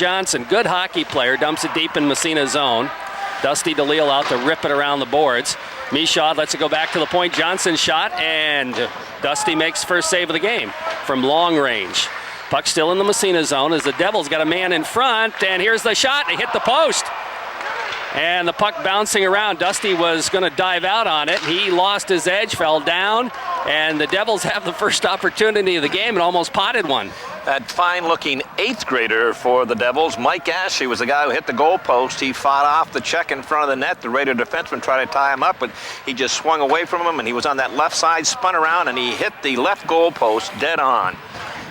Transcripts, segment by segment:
Johnson, good hockey player, dumps it deep in Massena's zone. Dusty DeLille out to rip it around the boards. Michaud lets it go back to the point. Johnson shot, and Dusty makes first save of the game from long range. Puck still in the Massena zone as the Devils got a man in front, and here's the shot. They hit the post. And the puck bouncing around. Dusty was going to dive out on it. He lost his edge, fell down, and the Devils have the first opportunity of the game and almost potted one. That fine-looking 8th grader for the Devils, Mike Ashley, was the guy who hit the goal post. He fought off the check in front of the net. The Raider defenseman tried to tie him up, but he just swung away from him, and he was on that left side, spun around, and he hit the left goal post dead on.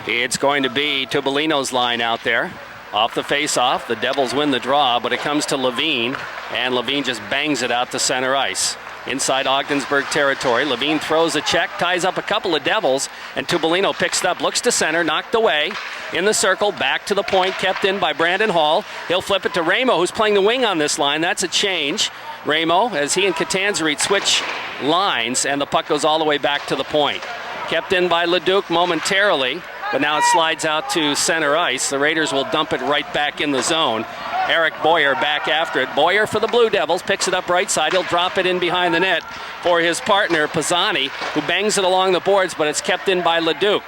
It's going to be Tubolino's line out there. Off the face-off, the Devils win the draw, but it comes to Levine, and Levine just bangs it out to center ice. Inside Ogdensburg territory, Levine throws a check, ties up a couple of Devils, and Tubolino picks it up, looks to center, knocked away. In the circle, back to the point, kept in by Brandon Hall. He'll flip it to Ramo, who's playing the wing on this line. That's a change. Ramo, as he and Catanzarite switch lines, and the puck goes all the way back to the point. Kept in by Leduc momentarily, but now it slides out to center ice. The Raiders will dump it right back in the zone. Eric Boyer back after it. Boyer for the Blue Devils picks it up right side. He'll drop it in behind the net for his partner, Pisani, who bangs it along the boards, but it's kept in by Leduc.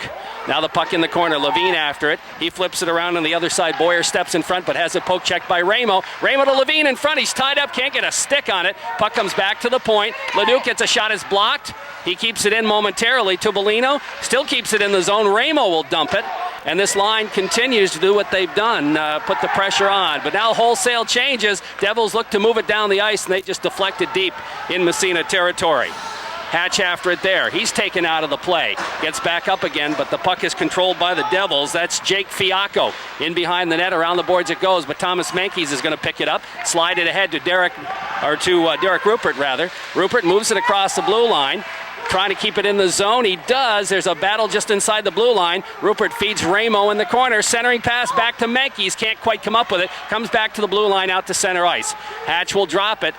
Now the puck in the corner. Levine after it. He flips it around on the other side. Boyer steps in front, but has it poke checked by Ramo. Ramo to Levine in front. He's tied up. Can't get a stick on it. Puck comes back to the point. Leduc gets a shot. Is blocked. He keeps it in momentarily. Tubolino still keeps it in the zone. Ramo will dump it. And this line continues to do what they've done, put the pressure on. But now wholesale changes. Devils look to move it down the ice, and they just deflect it deep in Massena territory. Hatch after it there. He's taken out of the play. Gets back up again, but the puck is controlled by the Devils. That's Jake Fiacco. In behind the net, around the boards it goes, but Thomas Menkes is going to pick it up, slide it ahead to Derek Rupert, rather. Rupert moves it across the blue line, trying to keep it in the zone. He does. There's a battle just inside the blue line. Rupert feeds Ramo in the corner. Centering pass back to Menkes. Can't quite come up with it. Comes back to the blue line out to center ice. Hatch will drop it.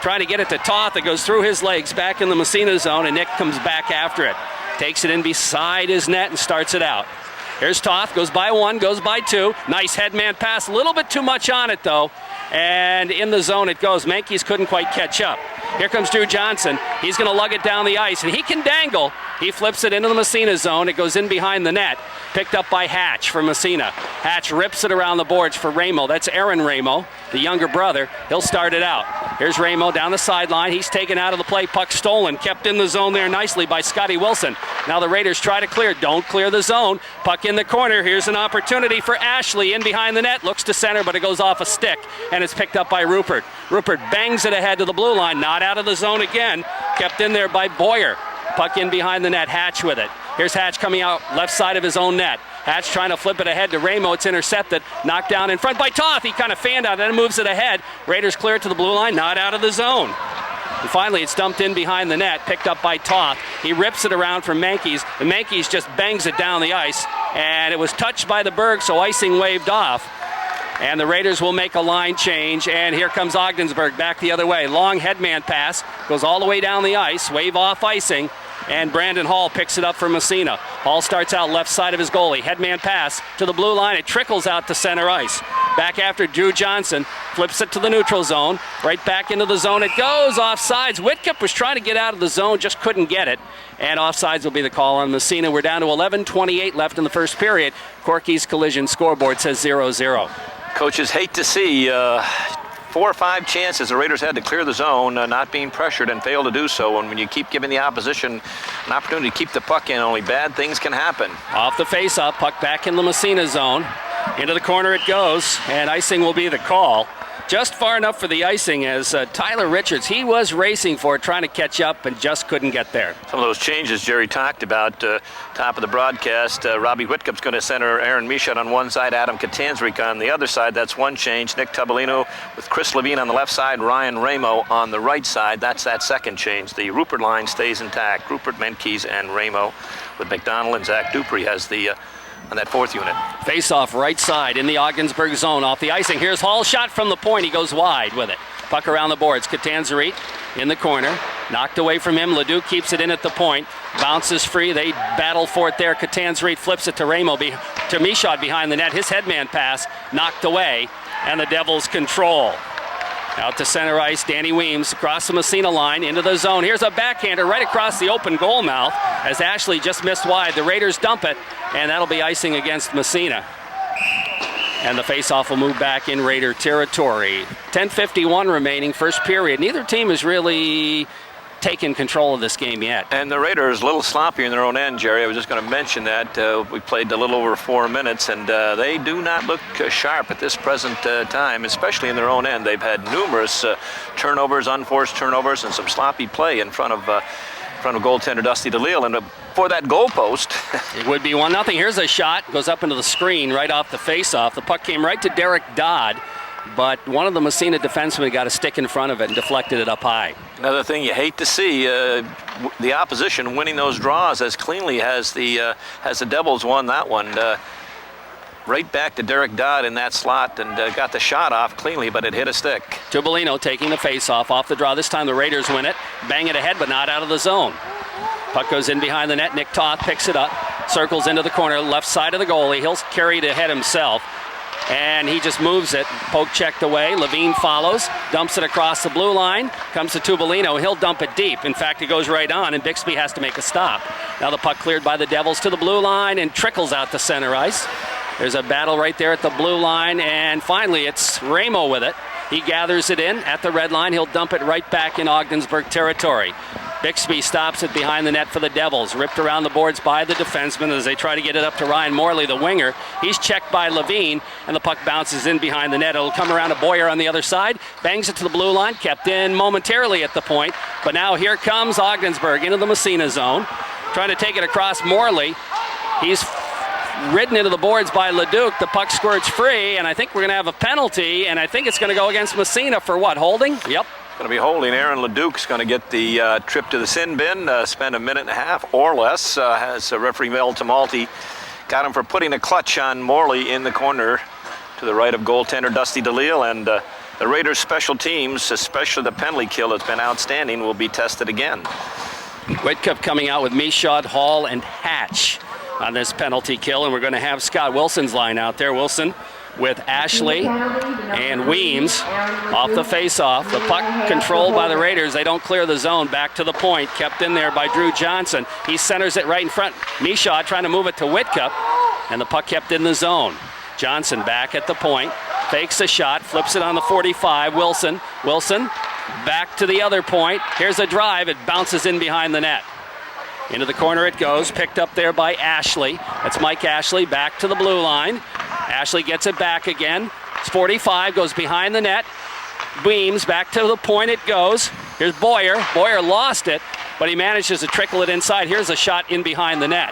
Trying to get it to Toth. It goes through his legs back in the Massena zone, and Nick comes back after it. Takes it in beside his net and starts it out. Here's Toth. Goes by one, goes by two. Nice headman pass. A little bit too much on it, though. And in the zone it goes. Menkes couldn't quite catch up. Here comes Drew Johnson. He's going to lug it down the ice, and he can dangle. He flips it into the Massena zone. It goes in behind the net. Picked up by Hatch for Massena. Hatch rips it around the boards for Ramo. That's Aaron Ramo, the younger brother. He'll start it out. Here's Ramo down the sideline. He's taken out of the play. Puck stolen. Kept in the zone there nicely by Scotty Wilson. Now the Raiders try to clear. Don't clear the zone. Puck in the corner. Here's an opportunity for Ashley in behind the net. Looks to center, but it goes off a stick, and it's picked up by Rupert. Rupert bangs it ahead to the blue line. Not out of the zone again. Kept in there by Boyer. Puck in behind the net. Hatch with it. Here's Hatch coming out left side of his own net. Hatch trying to flip it ahead to Ramo. It's intercepted. Knocked down in front by Toth. He kind of fanned out and moves it ahead. Raiders clear it to the blue line. Not out of the zone. And finally, it's dumped in behind the net. Picked up by Toth. He rips it around for Menkes. And Menkes just bangs it down the ice. And it was touched by the Berg, so icing waved off. And the Raiders will make a line change. And here comes Ogdensburg back the other way. Long headman pass. Goes all the way down the ice. Wave off icing. And Brandon Hall picks it up for Massena. Hall starts out left side of his goalie. Headman pass to the blue line. It trickles out to center ice. Back after Drew Johnson. Flips it to the neutral zone. Right back into the zone. It goes offsides. Whitcup was trying to get out of the zone. Just couldn't get it. And offsides will be the call on Massena. We're down to 11:28 left in the first period. Corky's Collision scoreboard says 0-0. Coaches hate to see 4 or 5 chances the Raiders had to clear the zone, not being pressured, and failed to do so. And when you keep giving the opposition an opportunity to keep the puck in, only bad things can happen. Off the face-off, puck back in the Massena zone. Into the corner it goes, and icing will be the call. Just far enough for the icing as Tyler Richards, he was racing for it, trying to catch up, and just couldn't get there. Some of those changes Jerry talked about, top of the broadcast. Robbie Whitcup's going to center Aaron Michaud on one side, Adam Catanzarite on the other side. That's one change. Nick Tubolino with Chris Levine on the left side, Ryan Ramo on the right side. That's that second change. The Rupert line stays intact. Rupert, Menkes, and Ramo with McDonald, and Zach Dupree has the on that fourth unit. Face-off right side in the Ogdensburg zone off the icing. Here's Hall, shot from the point. He goes wide with it. Puck around the boards. Catanzarite in the corner. Knocked away from him. Leduc keeps it in at the point. Bounces free. They battle for it there. Catanzarite flips it to Ramo. to Michaud behind the net. His headman pass knocked away, and the Devils control. Out to center ice, Danny Weems across the Massena line into the zone. Here's a backhander right across the open goal mouth as Ashley just missed wide. The Raiders dump it, and that'll be icing against Massena. And the faceoff will move back in Raider territory. 10:51 remaining, first period. Neither team has really taken control of this game yet. And the Raiders a little sloppy in their own end, Jerry. I was just going to mention that. We played a little over 4 minutes, and they do not look sharp at this present time, especially in their own end. They've had numerous turnovers, unforced turnovers, and some sloppy play in front of goaltender Dusty DeLille. And for that goal post, it would be 1-0. Here's a shot, goes up into the screen right off the faceoff. The puck came right to Derek Dodd, but one of the Massena defensemen got a stick in front of it and deflected it up high. Another thing you hate to see, the opposition winning those draws as cleanly as the Devils won that one. Right back to Derek Dodd in that slot and got the shot off cleanly, but it hit a stick. Tubolino taking the faceoff off the draw. This time the Raiders win it. Bang it ahead, but not out of the zone. Puck goes in behind the net. Nick Toth picks it up, circles into the corner, left side of the goalie. He'll carry it ahead himself. And he just moves it. Poke checked away. Levine follows, dumps it across the blue line, comes to Tubolino. He'll dump it deep. In fact, it goes right on, and Bixby has to make a stop. Now the puck cleared by the Devils to the blue line and trickles out to center ice. There's a battle right there at the blue line, and finally it's Ramo with it. He gathers it in at the red line. He'll dump it right back in Ogdensburg territory. Bixby stops it behind the net for the Devils. Ripped around the boards by the defenseman as they try to get it up to Ryan Morley, the winger. He's checked by Levine, and the puck bounces in behind the net. It'll come around to Boyer on the other side. Bangs it to the blue line. Kept in momentarily at the point. But now here comes Ogdensburg into the Massena zone. Trying to take it across Morley. He's ridden into the boards by Leduc. The puck squirts free, and I think we're going to have a penalty, and I think it's going to go against Massena for what, holding? Yep. Going to be holding. Aaron Leduc's going to get the trip to the sin bin, spend a minute and a half or less. Has referee Mel Tamalti got him for putting a clutch on Morley in the corner to the right of goaltender Dusty DeLille. And the Raiders' special teams, especially the penalty kill that's been outstanding, will be tested again. Whitcup coming out with Michaud, Hall, and Hatch on this penalty kill. And we're going to have Scott Wilson's line out there. Wilson with Ashley and Weems off the face-off. The puck controlled by the Raiders. They don't clear the zone. Back to the point. Kept in there by Drew Johnson. He centers it right in front. Michaud trying to move it to Whitcup, and the puck kept in the zone. Johnson back at the point. Fakes a shot. Flips it on the 45. Wilson back to the other point. Here's a drive. It bounces in behind the net. Into the corner it goes, picked up there by Ashley. That's Mike Ashley back to the blue line. Ashley gets it back again. It's 45, goes behind the net. Weems back to the point it goes. Here's Boyer. Boyer lost it, but he manages to trickle it inside. Here's a shot in behind the net.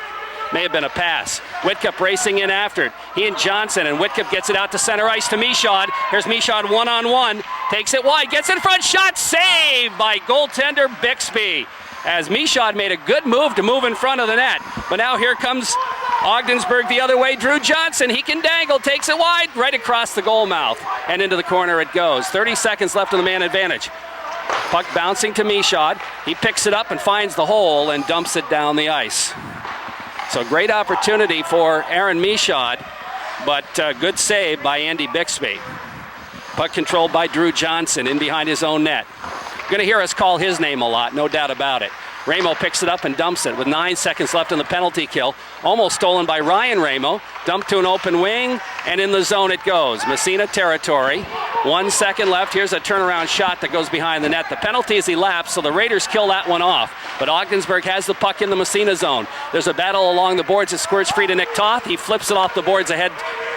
May have been a pass. Whitcup racing in after it. He and Johnson, and Whitcup gets it out to center ice to Michaud. Here's Michaud one-on-one. Takes it wide, gets in front, shot saved by goaltender Bixby. As Michaud made a good move to move in front of the net. But now here comes Ogdensburg the other way. Drew Johnson, he can dangle, takes it wide, right across the goal mouth. And into the corner it goes. 30 seconds left in the man advantage. Puck bouncing to Michaud. He picks it up and finds the hole and dumps it down the ice. So great opportunity for Aaron Michaud, but good save by Andy Bixby. Puck controlled by Drew Johnson in behind his own net. Going to hear us call his name a lot, no doubt about it. Ramo picks it up and dumps it with 9 seconds left in the penalty kill. Almost stolen by Ryan Ramo. Dumped to an open wing, and in the zone it goes. Massena territory. 1 second left. Here's a turnaround shot that goes behind the net. The penalty is elapsed, so the Raiders kill that one off. But Ogdensburg has the puck in the Massena zone. There's a battle along the boards. It squirts free to Nick Toth. He flips it off the boards ahead,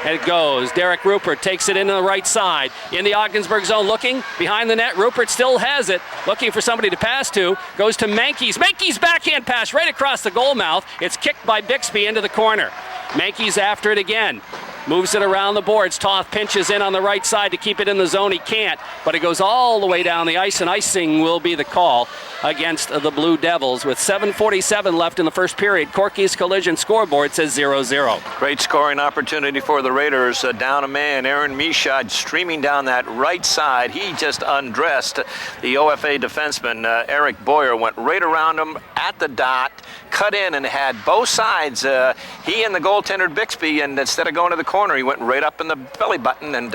and it goes. Derek Rupert takes it into the right side. In the Ogdensburg zone, looking behind the net. Rupert still has it. Looking for somebody to pass to. Goes to Manke's. Manke's backhand pass right across the goal mouth. It's kicked by Bixby into the corner. Manke's after it again. moves it around the boards. Toth pinches in on the right side to keep it in the zone. He can't, but it goes all the way down the ice, and icing will be the call against the Blue Devils. With 7:47 left in the first period, Corky's Collision scoreboard says 0-0. Great scoring opportunity for the Raiders. Down a man, Aaron Michaud streaming down that right side. He just undressed the OFA defenseman, Eric Boyer, went right around him at the dot, cut in and had both sides. He and the goaltender Bixby, and instead of going to the corner, he went right up in the belly button and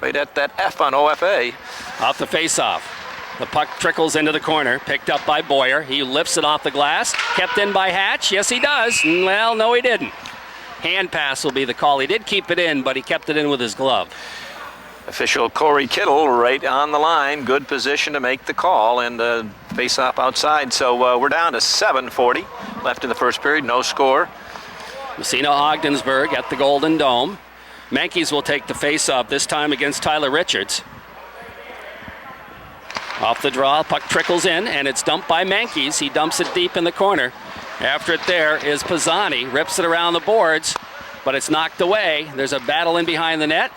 right at that F on OFA. Off the face-off. The puck trickles into the corner, picked up by Boyer. He lifts it off the glass, kept in by Hatch. Yes, he does. Well, no, he didn't. Hand pass will be the call. He did keep it in, but he kept it in with his glove. Official Corey Kittle right on the line. Good position to make the call, and face-off outside. So we're down to 7:40 left in the first period. No score. Massena Ogdensburg at the Golden Dome. Mankeys will take the face-off, this time against Tyler Richards. Off the draw, puck trickles in, and it's dumped by Mankeys. He dumps it deep in the corner. After it there is Pisani, rips it around the boards, but it's knocked away. There's a battle in behind the net.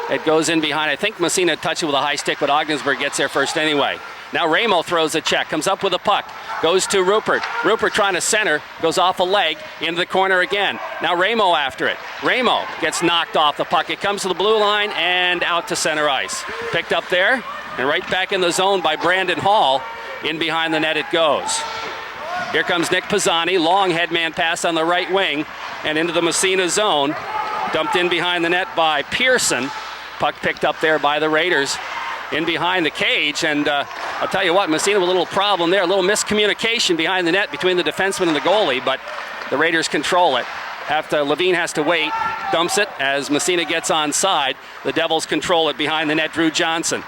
It goes in behind. I think Massena touched it with a high stick, but Ogdensburg gets there first anyway. Now Ramo throws a check, comes up with a puck, goes to Rupert. Rupert trying to center, goes off a leg, into the corner again. Now Ramo after it. Ramo gets knocked off the puck. It comes to the blue line and out to center ice. Picked up there and right back in the zone by Brandon Hall. In behind the net it goes. Here comes Nick Pisani, long headman pass on the right wing and into the Massena zone. Dumped in behind the net by Pearson. Puck picked up there by the Raiders in behind the cage, and I'll tell you what, Massena with a little problem there, a little miscommunication behind the net between the defenseman and the goalie, but the Raiders control it. Levine has to wait, dumps it as Massena gets onside. The Devils control it behind the net. Drew Johnson,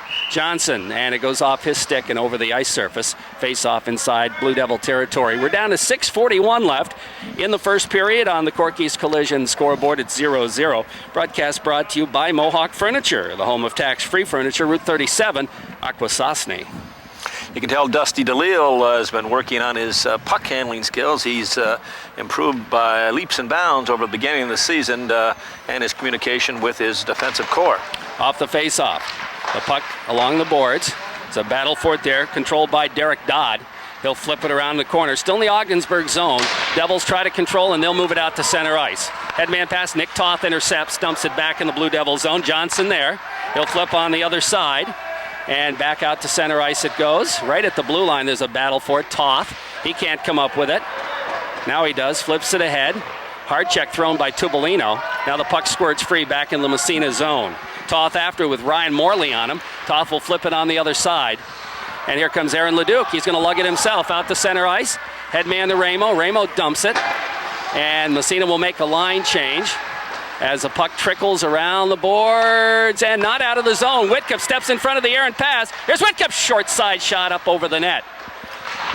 and it goes off his stick and over the ice surface. Face off inside Blue Devil territory. We're down to 6:41 left in the first period on the Corky's Collision scoreboard. It's 0-0. Broadcast brought to you by Mohawk Furniture, the home of tax-free furniture, Route 37, Akwesasne. You can tell Dusty DeLille has been working on his puck handling skills. He's improved by leaps and bounds over the beginning of the season, and his communication with his defensive core. Off the face-off. The puck along the boards. It's a battle for it there, controlled by Derek Dodd. He'll flip it around the corner. Still in the Ogdensburg zone. Devils try to control, and they'll move it out to center ice. Headman pass, Nick Toth intercepts, dumps it back in the Blue Devil zone. Johnson there. He'll flip on the other side. And back out to center ice it goes. Right at the blue line, there's a battle for it. Toth, he can't come up with it. Now he does, flips it ahead. Hard check thrown by Tubolino. Now the puck squirts free back in the Massena zone. Toth after with Ryan Morley on him. Toth will flip it on the other side. And here comes Aaron Leduc. He's going to lug it himself out to center ice. Headman to Ramo. Ramo dumps it. And Massena will make a line change as the puck trickles around the boards and not out of the zone. Whitcup steps in front of the errant pass. Here's Whitcup's short side shot up over the net.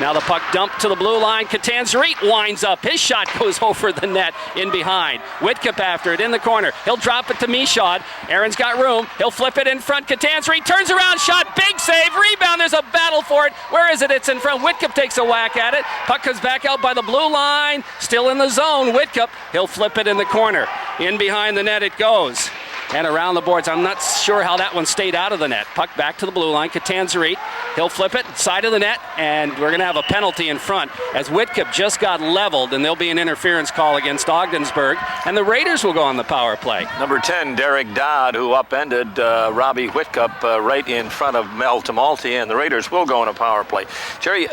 Now the puck dumped to the blue line. Katanzarit winds up. His shot goes over the net in behind. Whitcup after it in the corner. He'll drop it to Michaud. Aaron's got room. He'll flip it in front. Katanzarit turns around. Shot. Big save. Rebound. There's a battle for it. Where is it? It's in front. Whitcup takes a whack at it. Puck comes back out by the blue line. Still in the zone. Whitcup. He'll flip it in the corner. In behind the net it goes. And around the boards. I'm not sure how that one stayed out of the net. Puck back to the blue line. Katanzarit. He'll flip it side of the net, and we're going to have a penalty in front as Whitcup just got leveled, and there'll be an interference call against Ogdensburg, and the Raiders will go on the power play. Number 10, Derek Dodd, who upended Robbie Whitcup right in front of Mel Tamalti, and the Raiders will go on a power play. Jerry,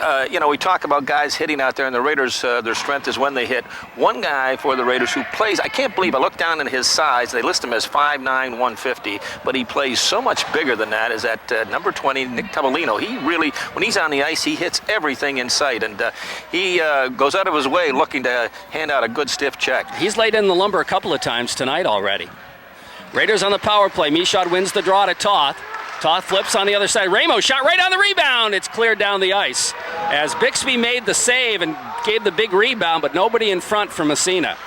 we talk about guys hitting out there, and the Raiders, their strength is when they hit. One guy for the Raiders who plays, I can't believe, I looked down at his size, they list him as 5'9", 150, but he plays so much bigger than that, is that number 20, Nick Tubolino. He really, when he's on the ice, he hits everything in sight, and he goes out of his way looking to hand out a good stiff check. He's laid in the lumber a couple of times tonight already. Raiders on the power play. Michaud wins the draw to Toth. Toth flips on the other side. Ramos shot right on the rebound. It's cleared down the ice as Bixby made the save and gave the big rebound, but nobody in front for Massena.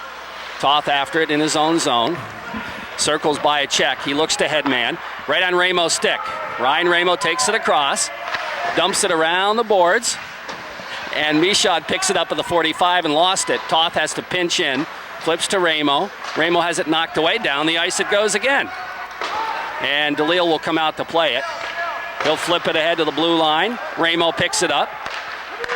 Toth after it in his own zone. Circles by a check. He looks to headman. Right on Ramo's stick. Ryan Ramo takes it across. Dumps it around the boards. And Michaud picks it up at the 45 and lost it. Toth has to pinch in. Flips to Ramo. Ramo has it knocked away. Down the ice it goes again. And DeLille will come out to play it. He'll flip it ahead to the blue line. Ramo picks it up.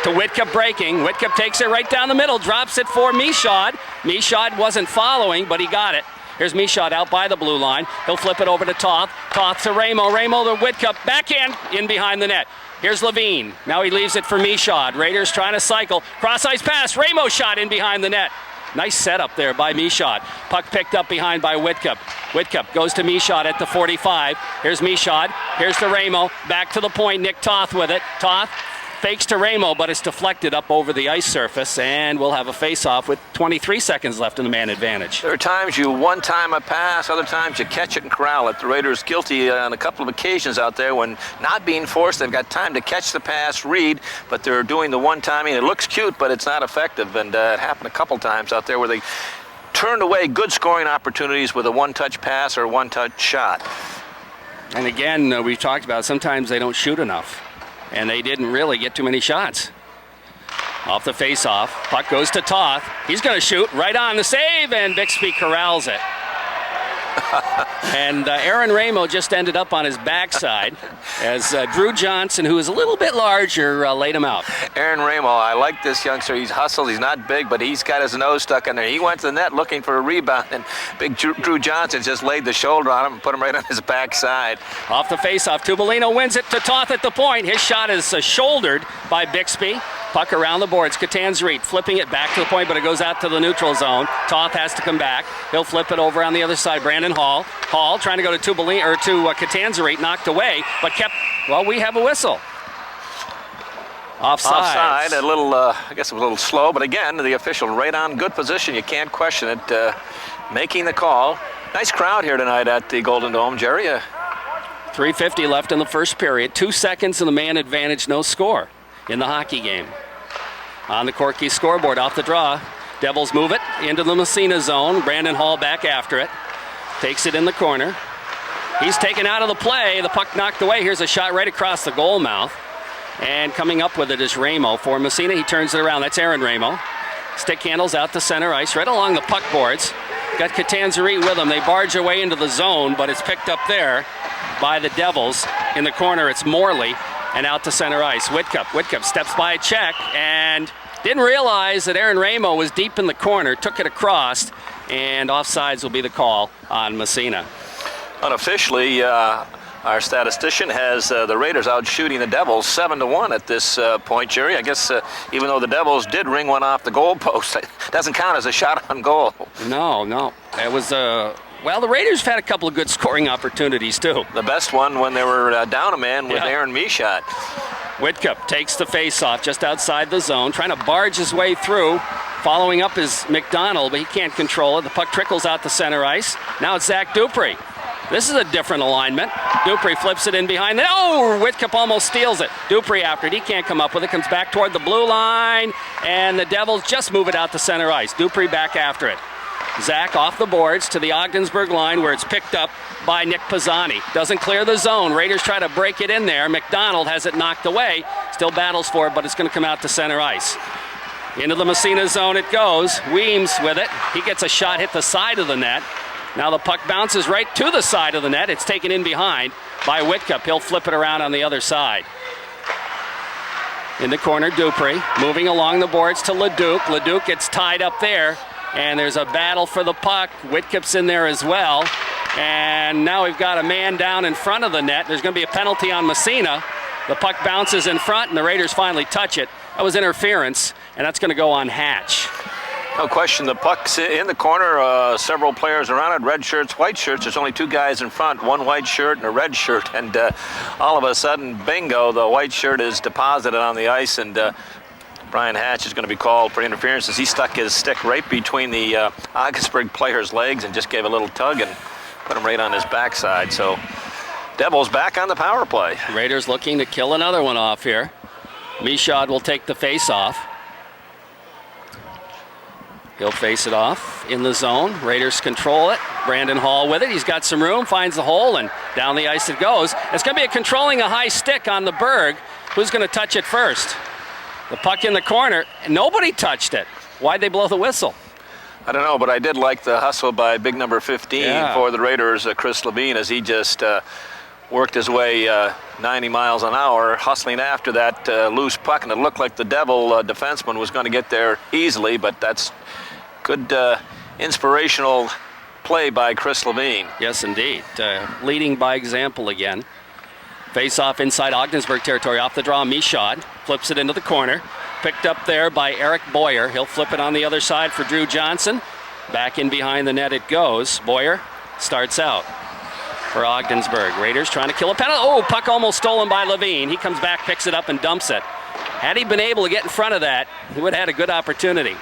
To Whitcup breaking. Whitcup takes it right down the middle. Drops it for Michaud. Michaud wasn't following, but he got it. Here's Michaud out by the blue line. He'll flip it over to Toth. Toth to Ramo. Ramo to Whitcup. Backhand in behind the net. Here's Levine. Now he leaves it for Michaud. Raiders trying to cycle. Cross-ice pass. Ramo shot in behind the net. Nice setup there by Michaud. Puck picked up behind by Whitcup. Whitcup goes to Michaud at the 45. Here's Michaud. Here's to Ramo. Back to the point. Nick Toth with it. Toth fakes to Ramo, but it's deflected up over the ice surface, and we'll have a face-off with 23 seconds left in the man advantage. There are times you one-time a pass, other times you catch it and corral it. The Raiders guilty on a couple of occasions out there when not being forced. They've got time to catch the pass, read, but they're doing the one-timing. It looks cute, but it's not effective, and it happened a couple times out there where they turned away good scoring opportunities with a one-touch pass or one-touch shot. And again, we talked about sometimes they don't shoot enough. And they didn't really get too many shots. Off the face-off, puck goes to Toth. He's going to shoot right on the save, and Bixby corrals it. And Aaron Ramo just ended up on his backside as Drew Johnson, who is a little bit larger, laid him out. Aaron Ramo, I like this youngster. He's hustled. He's not big, but he's got his nose stuck in there. He went to the net looking for a rebound, and big Drew Johnson just laid the shoulder on him and put him right on his backside. Off the face-off, Tubolino wins it to Toth at the point. His shot is shouldered by Bixby. Puck around the boards. Katanzarite flipping it back to the point, but it goes out to the neutral zone. Toth has to come back. He'll flip it over on the other side. Brandon Hall. Hall trying to go to Katanzarite, knocked away, but kept. Well, we have a whistle. Offside. A little. I guess it was a little slow, but again, the official right on, good position. You can't question it. Making the call. Nice crowd here tonight at the Golden Dome, Jerry. 3:50 left in the first period. 2 seconds in the man advantage. No score in the hockey game. On the Corky scoreboard, off the draw. Devils move it into the Massena zone. Brandon Hall back after it. Takes it in the corner. He's taken out of the play. The puck knocked away. Here's a shot right across the goal mouth. And coming up with it is Ramo for Massena. He turns it around. That's Aaron Ramo. Stick handles out to center ice, right along the puck boards. Got Katanzarite with him. They barge away into the zone, but it's picked up there by the Devils. In the corner, it's Morley. And out to center ice. Whitcup steps by a check and didn't realize that Aaron Ramo was deep in the corner, took it across, and offsides will be the call on Massena. Unofficially, our statistician has the Raiders out shooting the Devils 7-1 at this point, Jerry. I guess even though the Devils did ring one off the goal post, it doesn't count as a shot on goal. No. It was well, the Raiders have had a couple of good scoring opportunities, too. The best one when they were down a man with Aaron Michaud. Whitcup takes the face-off just outside the zone, trying to barge his way through. Following up is McDonald, but he can't control it. The puck trickles out to center ice. Now it's Zach Dupree. This is a different alignment. Dupree flips it in behind the... Oh, Whitcup almost steals it. Dupree after it. He can't come up with it. Comes back toward the blue line, and the Devils just move it out to center ice. Dupree back after it. Zach off the boards to the Ogdensburg line where it's picked up by Nick Pisani. Doesn't clear the zone. Raiders try to break it in there. McDonald has it knocked away. Still battles for it, but it's going to come out to center ice. Into the Massena zone it goes. Weems with it. He gets a shot, hit the side of the net. Now the puck bounces right to the side of the net. It's taken in behind by Whitcup. He'll flip it around on the other side. In the corner, Dupree moving along the boards to Leduc. Leduc gets tied up there. And there's a battle for the puck. Whitcup's in there as well. And now we've got a man down in front of the net. There's going to be a penalty on Massena. The puck bounces in front, and the Raiders finally touch it. That was interference, and that's going to go on Hatch. No question, the puck's in the corner. Several players around it, red shirts, white shirts. There's only two guys in front, one white shirt and a red shirt. And all of a sudden, bingo, the white shirt is deposited on the ice, and Brian Hatch is going to be called for interference as he stuck his stick right between the Augsburg player's legs and just gave a little tug and put him right on his backside. So Devils back on the power play. Raiders looking to kill another one off here. Michaud will take the face off. He'll face it off in the zone. Raiders control it. Brandon Hall with it. He's got some room, finds the hole, and down the ice it goes. It's going to be controlling a high stick on the Berg. Who's going to touch it first? The puck in the corner, and nobody touched it. Why'd they blow the whistle? I don't know, but I did like the hustle by big number 15 for the Raiders, Chris Levine, as he just worked his way 90 miles an hour, hustling after that loose puck, and it looked like the Devil defenseman was going to get there easily, but that's good inspirational play by Chris Levine. Yes, indeed. Leading by example again. Face off inside Ogdensburg territory, off the draw, Michaud flips it into the corner. Picked up there by Eric Boyer. He'll flip it on the other side for Drew Johnson. Back in behind the net it goes. Boyer starts out for Ogdensburg. Raiders trying to kill a penalty. Oh, puck almost stolen by Levine. He comes back, picks it up, and dumps it. Had he been able to get in front of that, he would have had a good opportunity.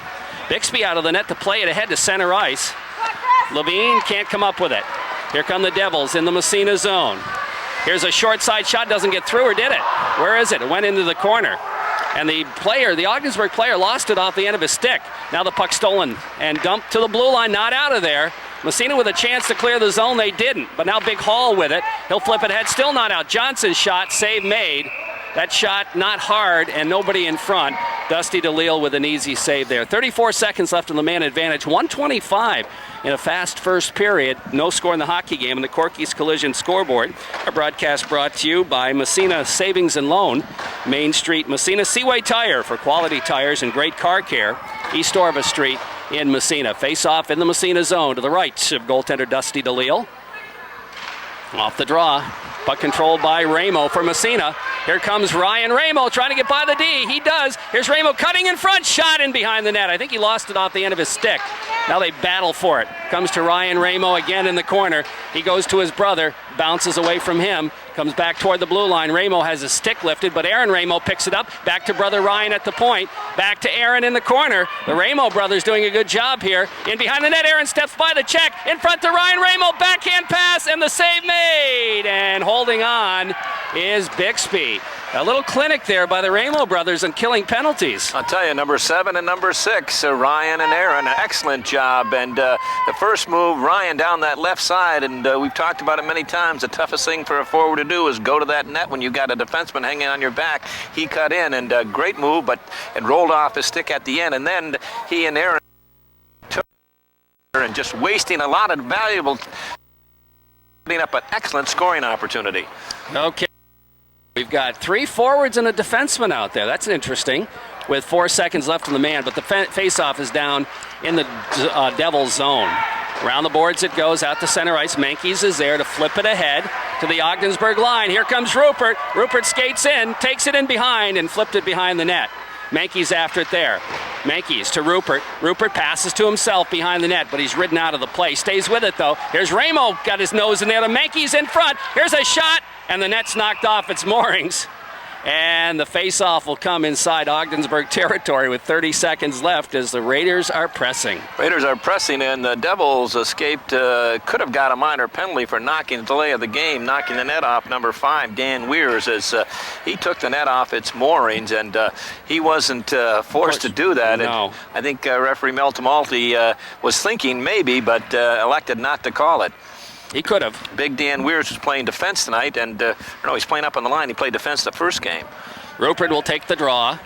Bixby out of the net to play it ahead to center ice. Levine can't come up with it. Here come the Devils in the Massena zone. Here's a short side shot, doesn't get through, or did it? Where is it? It went into the corner. And the Ogdensburg player lost it off the end of his stick. Now the puck stolen and dumped to the blue line, not out of there. Massena with a chance to clear the zone, they didn't. But now Big Hall with it. He'll flip it ahead, still not out. Johnson's shot, save made. That shot not hard and nobody in front. Dusty DeLille with an easy save there. 34 seconds left in the man advantage. 1:25 in a fast first period. No score in the hockey game on the Corky's Collision scoreboard. Our broadcast brought to you by Massena Savings and Loan. Main Street, Massena. Seaway Tire for quality tires and great car care. East Orva Street in Massena. Face off in the Massena zone to the right of goaltender Dusty DeLille. Off the draw. Puck controlled by Ramo for Massena. Here comes Ryan Ramo trying to get by the D. He does. Here's Ramo cutting in front, shot in behind the net. I think he lost it off the end of his stick. Now they battle for it. Comes to Ryan Ramo again in the corner. He goes to his brother, bounces away from him, comes back toward the blue line. Ramo has his stick lifted, but Aaron Ramo picks it up. Back to brother Ryan at the point. Back to Aaron in the corner. The Ramo brothers doing a good job here. In behind the net, Aaron steps by the check. In front to Ryan Ramo, backhand pass, and the save made. And holding on is Bixby. A little clinic there by the Ramo brothers on killing penalties. I'll tell you, number 7 and number 6, Ryan and Aaron, an excellent job. And the first move, Ryan down that left side, and we've talked about it many times. The toughest thing for a forward to do is go to that net when you got a defenseman hanging on your back. He cut in, and great move, but it rolled off his stick at the end. And then he and Aaron took and just wasting a lot of valuable, putting up an excellent scoring opportunity. Okay. We've got 3 forwards and a defenseman out there. That's interesting with 4 seconds left in the man, but the faceoff is down in the Devils zone. Around the boards it goes, out to center ice. Mankies is there to flip it ahead to the Ogdensburg line. Here comes Rupert. Rupert skates in, takes it in behind, and flipped it behind the net. Mankies after it there. Mankies to Rupert. Rupert passes to himself behind the net, but he's ridden out of the play. Stays with it, though. Here's Ramo, got his nose in there. The Mankies in front. Here's a shot, and the net's knocked off its moorings. And the face-off will come inside Ogdensburg territory with 30 seconds left as the Raiders are pressing. Raiders are pressing, and the Devils escaped, could have got a minor penalty for knocking the delay of the game, knocking the net off number 5, Dan Weirs, as he took the net off its moorings, and he wasn't forced to do that. No. And I think referee Mel Tamalti was thinking maybe, but elected not to call it. He could have. Big Dan Weirs was playing defense tonight, and no, he's playing up on the line. He played defense the first game. Rupert will take the draw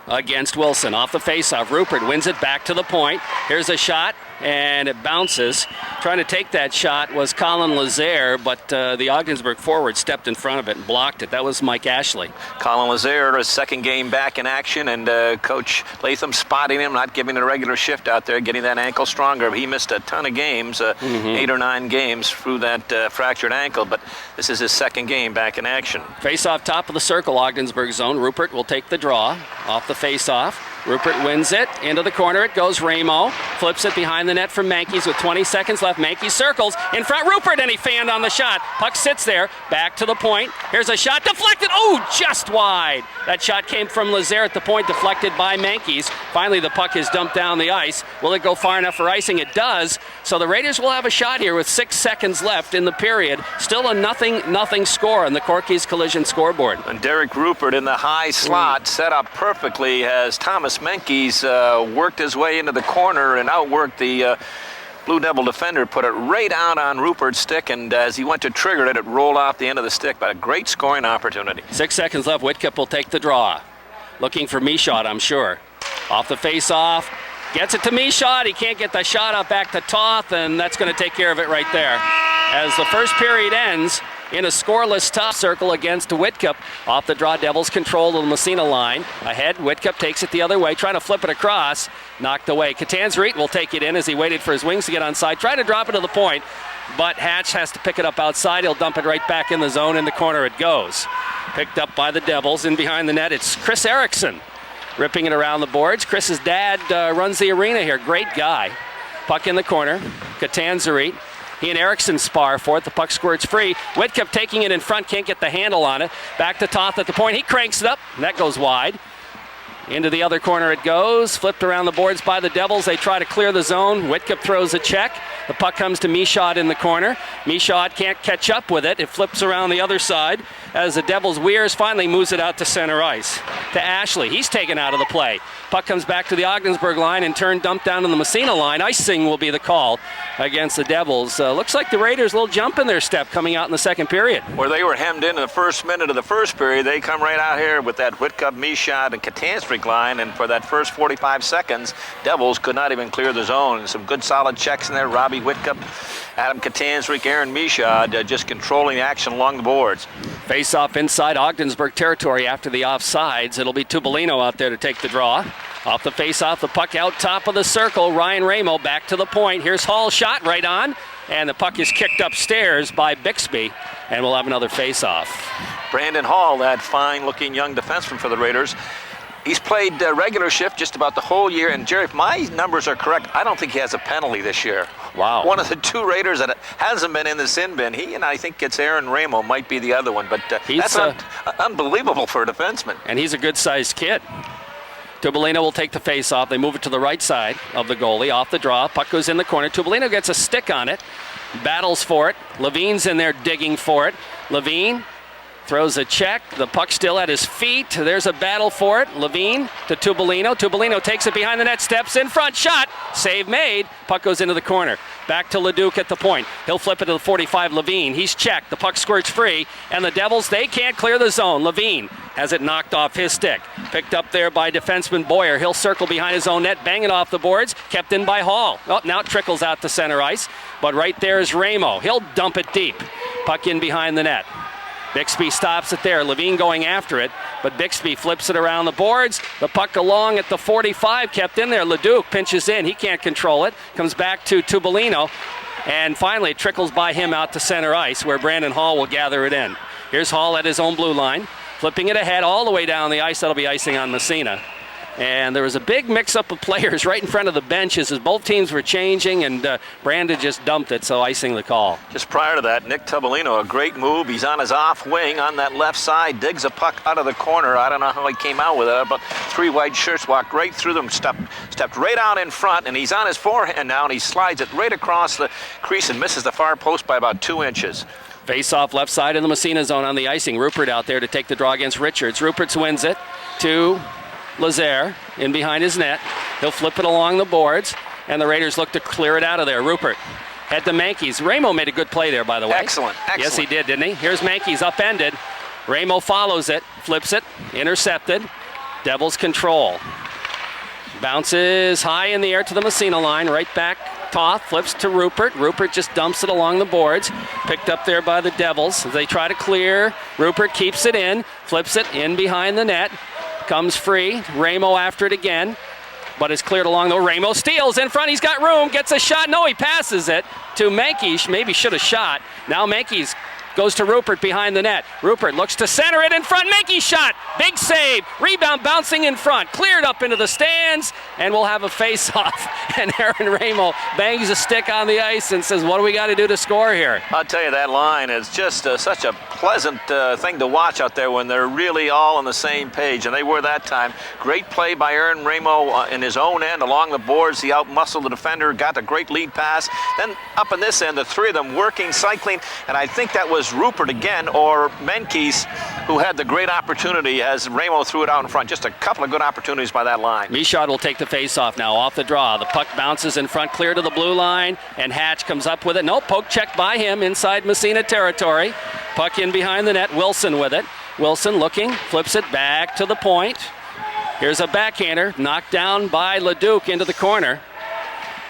against Wilson. Off the faceoff, Rupert wins it back to the point. Here's a shot, and it bounces. Trying to take that shot was Colin Lazare, but the Ogdensburg forward stepped in front of it and blocked it. That was Mike Ashley. Colin Lazare, his second game back in action, and Coach Latham spotting him, not giving it a regular shift out there, getting that ankle stronger. He missed a ton of games, 8 or 9 games through that fractured ankle, but this is his second game back in action. Face off top of the circle, Ogdensburg zone. Rupert will take the draw off the face-off. Rupert wins it. Into the corner it goes. Ramo flips it behind the net from Mankies with 20 seconds left. Mankies circles in front. Rupert, and he fanned on the shot. Puck sits there. Back to the point. Here's a shot. Deflected. Oh, just wide. That shot came from Lazare at the point, deflected by Mankies. Finally, the puck is dumped down the ice. Will it go far enough for icing? It does. So the Raiders will have a shot here with 6 seconds left in the period. Still a nothing score on the Corky's Collision scoreboard. And Derek Rupert in the high slot set up perfectly as Thomas Mankies worked his way into the corner and outworked the Blue Devil defender, put it right out on Rupert's stick, and as he went to trigger it, it rolled off the end of the stick. But a great scoring opportunity. 6 seconds left. Whitcup will take the draw. Looking for Michaud, I'm sure. Off the face-off. Gets it to Michaud. He can't get the shot up back to Toth, and that's going to take care of it right there. As the first period ends in a scoreless top circle against Whitcup. Off the draw, Devils control the Massena line. Ahead, Whitcup takes it the other way, trying to flip it across. Knocked away. Catanzarite will take it in as he waited for his wings to get onside. Trying to drop it to the point, but Hatch has to pick it up outside. He'll dump it right back in the zone. In the corner it goes. Picked up by the Devils. In behind the net, it's Chris Erickson ripping it around the boards. Chris's dad runs the arena here. Great guy. Puck in the corner. Catanzarite. He and Erickson spar for it. The puck squirts free. Whitcup taking it in front. Can't get the handle on it. Back to Toth at the point. He cranks it up. And that goes wide. Into the other corner it goes. Flipped around the boards by the Devils. They try to clear the zone. Whitcup throws a check. The puck comes to Michaud in the corner. Michaud can't catch up with it. It flips around the other side as the Devils' Weirs finally moves it out to center ice. To Ashley. He's taken out of the play. Puck comes back to the Ogdensburg line and turned dumped down to the Massena line. Icing will be the call against the Devils. Looks like the Raiders a little jump in their step coming out in the second period. Where they were hemmed in the first minute of the first period, they come right out here with that Whitcup, Michaud, and Catanzarite line, and for that first 45 seconds, Devils could not even clear the zone. And some good solid checks in there. Robbie Whitcup, Adam Catanzarite, Aaron Michaud just controlling the action along the boards. Face off inside Ogdensburg territory after the offsides. It'll be Tubolino out there to take the draw. Off the face-off, the puck out top of the circle. Ryan Ramo back to the point. Here's Hall's shot right on, and the puck is kicked upstairs by Bixby, and we'll have another face-off. Brandon Hall, that fine-looking young defenseman for the Raiders, he's played regular shift just about the whole year, and Jerry, if my numbers are correct, I don't think he has a penalty this year. Wow. One of the two Raiders that hasn't been in the sin bin. He and I think it's Aaron Ramo might be the other one, but that's unbelievable for a defenseman. And he's a good-sized kid. Tubolino will take the face-off. They move it to the right side of the goalie. Off the draw. Puck goes in the corner. Tubolino gets a stick on it. Battles for it. Levine's in there digging for it. Levine throws a check. The puck still at his feet. There's a battle for it. Levine to Tubolino. Tubolino takes it behind the net. Steps in front. Shot. Save made. Puck goes into the corner. Back to Leduc at the point. He'll flip it to the 45. Levine. He's checked. The puck squirts free. And the Devils, they can't clear the zone. Levine has it knocked off his stick. Picked up there by defenseman Boyer. He'll circle behind his own net, bang it off the boards. Kept in by Hall. Oh, now it trickles out to center ice. But right there is Ramo. He'll dump it deep. Puck in behind the net. Bixby stops it there. Levine going after it, but Bixby flips it around the boards. The puck along at the 45, kept in there. Leduc pinches in. He can't control it. Comes back to Tubolino, and finally it trickles by him out to center ice where Brandon Hall will gather it in. Here's Hall at his own blue line, flipping it ahead all the way down the ice. That'll be icing on Massena. And there was a big mix-up of players right in front of the benches as both teams were changing, and Brandon just dumped it, so icing the call. Just prior to that, Nick Tubolino, a great move. He's on his off wing on that left side, digs a puck out of the corner. I don't know how he came out with it, but three white shirts walked right through them, stepped right out in front, and he's on his forehand now, and he slides it right across the crease and misses the far post by about 2 inches. Face-off left side in the Massena zone on the icing. Rupert out there to take the draw against Richards. Rupert wins it to Lazaire in behind his net. He'll flip it along the boards, and the Raiders look to clear it out of there. Rupert head to Mankeys. Ramo made a good play there, by the way. Excellent. Yes, he did, didn't he? Here's Mankeys upended. Ramo follows it, flips it, intercepted. Devils control. Bounces high in the air to the Massena line, right back. Toth flips to Rupert. Rupert just dumps it along the boards. Picked up there by the Devils. They try to clear. Rupert keeps it in, flips it in behind the net. Comes free. Ramo after it again, but is cleared along the. Ramo steals in front. He's got room. Gets a shot. No, he passes it to Mankish. Maybe should have shot. Now Mankish goes to Rupert behind the net. Rupert looks to center it in front. Mankish shot. Big save. Rebound bouncing in front. Cleared up into the stands, and we'll have a face-off. And Aaron Ramo bangs a stick on the ice and says, what do we got to do to score here? I'll tell you, that line is just such a pleasant thing to watch out there when they're really all on the same page, and they were that time. Great play by Aaron Ramo in his own end along the boards. He out-muscled the defender, got a great lead pass. Then up in this end, the three of them working, cycling, and I think that was Rupert again, or Menkes, who had the great opportunity as Ramo threw it out in front. Just a couple of good opportunities by that line. Michaud will take the face-off now, off the draw. The puck bounces in front, clear to the blue line, and Hatch comes up with it. No, poke check by him inside Massena territory. Puck in behind the net, Wilson with it. Wilson looking, flips it back to the point. Here's a backhander, knocked down by Leduc into the corner.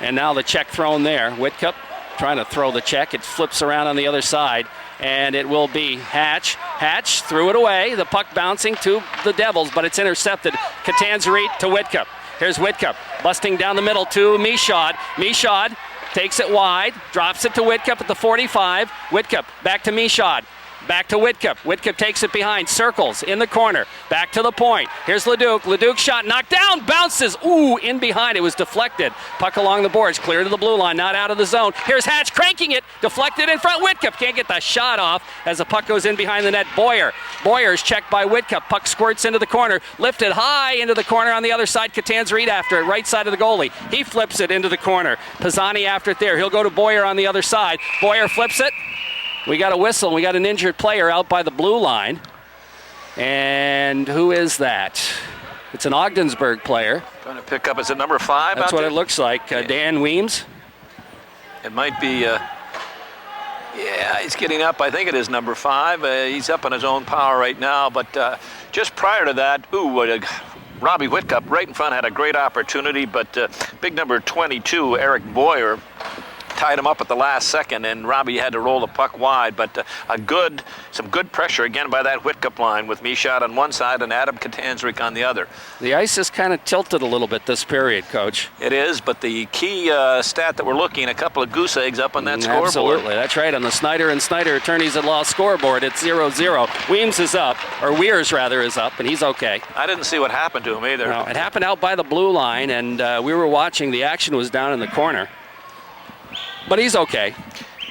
And now the check thrown there. Whitcup trying to throw the check. It flips around on the other side. And it will be Hatch. Hatch threw it away. The puck bouncing to the Devils, but it's intercepted. Catanzarite to Whitcup. Here's Whitcup busting down the middle to Michaud. Michaud takes it wide, drops it to Whitcup at the 45. Whitcup back to Michaud. Back to Whitcup. Whitcup takes it behind, circles in the corner. Back to the point. Here's Leduc. Leduc shot knocked down, bounces. Ooh, in behind. It was deflected. Puck along the boards, clear to the blue line, not out of the zone. Here's Hatch cranking it, deflected in front. Whitcup can't get the shot off as the puck goes in behind the net. Boyer's checked by Whitcup. Puck squirts into the corner, lifted high into the corner on the other side. Catanzarite after it, right side of the goalie. He flips it into the corner. Pisani after it there. He'll go to Boyer on the other side. Boyer flips it. We got a whistle. We got an injured player out by the blue line. And who is that? It's an Ogdensburg player. Trying to pick up, is it number 5? That's what it looks like. Dan Weems. It might be, yeah, he's getting up. I think it is number 5. He's up on his own power right now. But just prior to that, Robbie Whitcup right in front had a great opportunity. But big number 22, Eric Boyer, tied him up at the last second, and Robbie had to roll the puck wide. But some good pressure again by that Whitcup line with Michaud on one side and Adam Catanzarite on the other. The ice is kind of tilted a little bit this period, Coach. It is, but the key stat that we're looking, a couple of goose eggs up on that scoreboard. Absolutely, that's right. On the Snyder and Snyder Attorneys at Law scoreboard, it's 0-0. Weems is up, or Weirs rather is up, and he's okay. I didn't see what happened to him either. No, it happened out by the blue line, and we were watching. The action was down in the corner. But he's okay.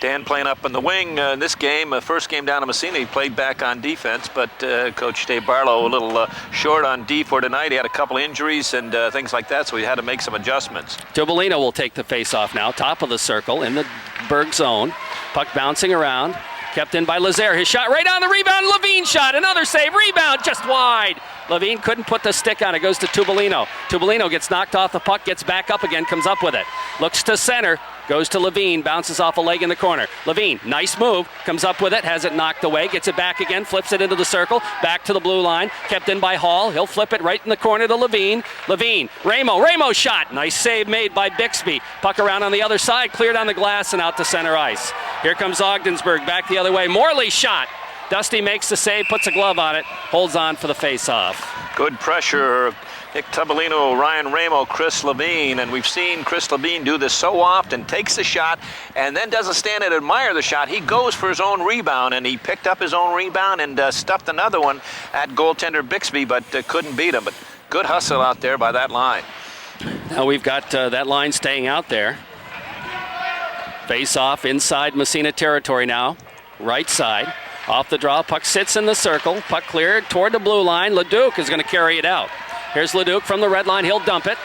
Dan playing up in the wing in this game. First game down in Massena, he played back on defense, but Coach Dave Barlow a little short on D for tonight. He had a couple injuries and things like that, so he had to make some adjustments. Tobolino will take the face-off now, top of the circle in the Berg zone. Puck bouncing around, kept in by Lazaire. His shot right on the rebound. Levine shot, another save, rebound just wide. Levine couldn't put the stick on it, goes to Tobolino. Tobolino gets knocked off the puck, gets back up again, comes up with it. Looks to center, goes to Levine, bounces off a leg in the corner. Levine, nice move, comes up with it, has it knocked away, gets it back again, flips it into the circle, back to the blue line, kept in by Hall. He'll flip it right in the corner to Levine. Levine, Ramo shot, nice save made by Bixby. Puck around on the other side, cleared on the glass and out to center ice. Here comes Ogdensburg, back the other way. Morley shot. Dusty makes the save, puts a glove on it, holds on for the face-off. Good pressure. Nick Tobolino, Ryan Ramo, Chris Levine, and we've seen Chris Levine do this so often, takes the shot and then doesn't stand and admire the shot. He goes for his own rebound, and he picked up his own rebound and stuffed another one at goaltender Bixby, but couldn't beat him. But good hustle out there by that line. Now we've got that line staying out there. Face off inside Massena territory now, right side. Off the draw, puck sits in the circle. Puck cleared toward the blue line. Leduc is going to carry it out. Here's Leduc from the red line. He'll dump it.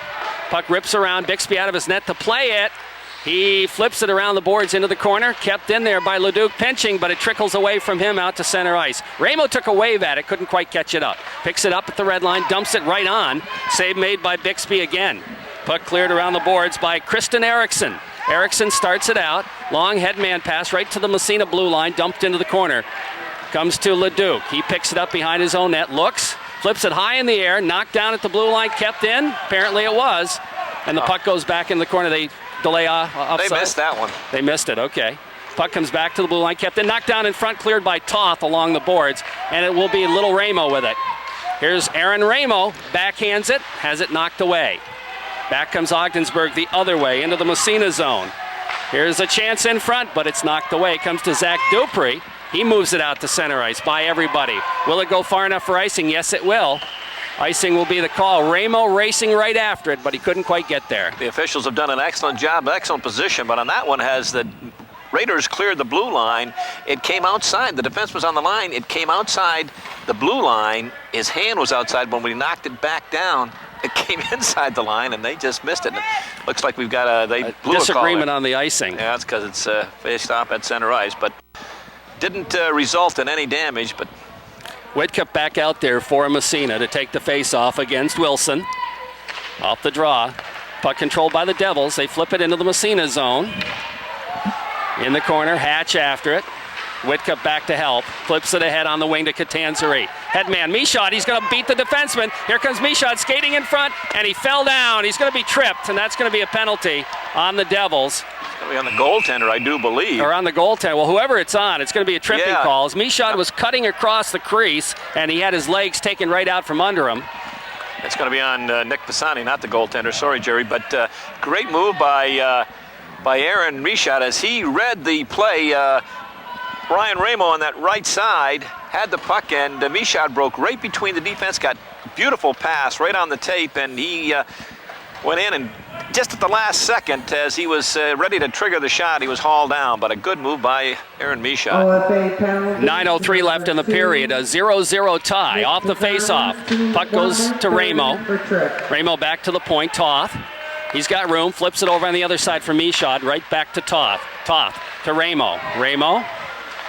Puck rips around. Bixby out of his net to play it. He flips it around the boards into the corner. Kept in there by Leduc pinching, but it trickles away from him out to center ice. Ramo took a wave at it, couldn't quite catch it up. Picks it up at the red line, dumps it right on. Save made by Bixby again. Puck cleared around the boards by Kristen Erickson. Erickson starts it out. Long headman pass right to the Massena blue line, dumped into the corner. Comes to Leduc. He picks it up behind his own net, looks, flips it high in the air, knocked down at the blue line, kept in. Apparently it was. And the puck goes back in the corner. They delay offside. They missed that one. They missed it, okay. Puck comes back to the blue line, kept in, knocked down in front, cleared by Toth along the boards, and it will be Little Ramo with it. Here's Aaron Ramo, backhands it, has it knocked away. Back comes Ogdensburg the other way into the Massena zone. Here's a chance in front, but it's knocked away. Comes to Zach Dupree. He moves it out to center ice by everybody. Will it go far enough for icing? Yes, it will. Icing will be the call. Ramo racing right after it, but he couldn't quite get there. The officials have done an excellent job, excellent position, but on that one has the Raiders cleared the blue line. It came outside. The defense was on the line. It came outside the blue line. His hand was outside. When we knocked it back down, it came inside the line, and they just missed it. Looks like we've got a disagreement on the icing. Yeah, that's because it's faced off at center ice, but didn't result in any damage. But Whitcup back out there for Massena to take the face-off against Wilson. Off the draw. Puck controlled by the Devils. They flip it into the Massena zone. In the corner, Hatch after it. Whitcup back to help. Flips it ahead on the wing to Catanzari. Headman, Michaud, he's going to beat the defenseman. Here comes Michaud skating in front, and he fell down. He's going to be tripped, and that's going to be a penalty on the Devils. It's going to be on the goaltender, I do believe. Or on the goaltender. Well, whoever it's on, it's going to be a tripping call. As Michaud was cutting across the crease, and he had his legs taken right out from under him. It's going to be on Nick Pisani, not the goaltender. Sorry, Jerry, but great move by Aaron Michaud as he read the play. Ryan Ramo on that right side had the puck, and Michaud broke right between the defense, got beautiful pass right on the tape, and he went in, and just at the last second, as he was ready to trigger the shot, he was hauled down, but a good move by Aaron Michaud. OFA penalty. 9:03 left in the period, a 0-0 tie off the face-off. Puck goes to Ramo. Ramo back to the point, Toth. He's got room, flips it over on the other side for Michaud, right back to Toth. Toth to Ramo. Ramo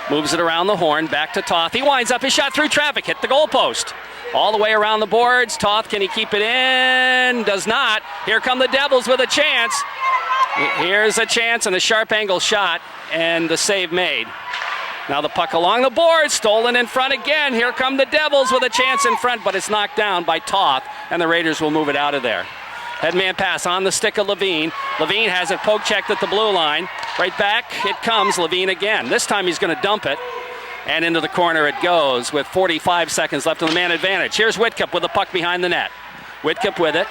moves it around the horn, back to Toth. He winds up his shot through traffic, hit the goalpost. All the way around the boards. Toth, can he keep it in? Does not. Here come the Devils with a chance. Here's a chance and a sharp angle shot, and the save made. Now the puck along the board, stolen in front again. Here come the Devils with a chance in front, but it's knocked down by Toth, and the Raiders will move it out of there. Headman pass on the stick of Levine. Levine has it poke checked at the blue line. Right back, it comes Levine again. This time he's going to dump it. And into the corner it goes with 45 seconds left on the man advantage. Here's Whitcup with the puck behind the net. Whitcup with it.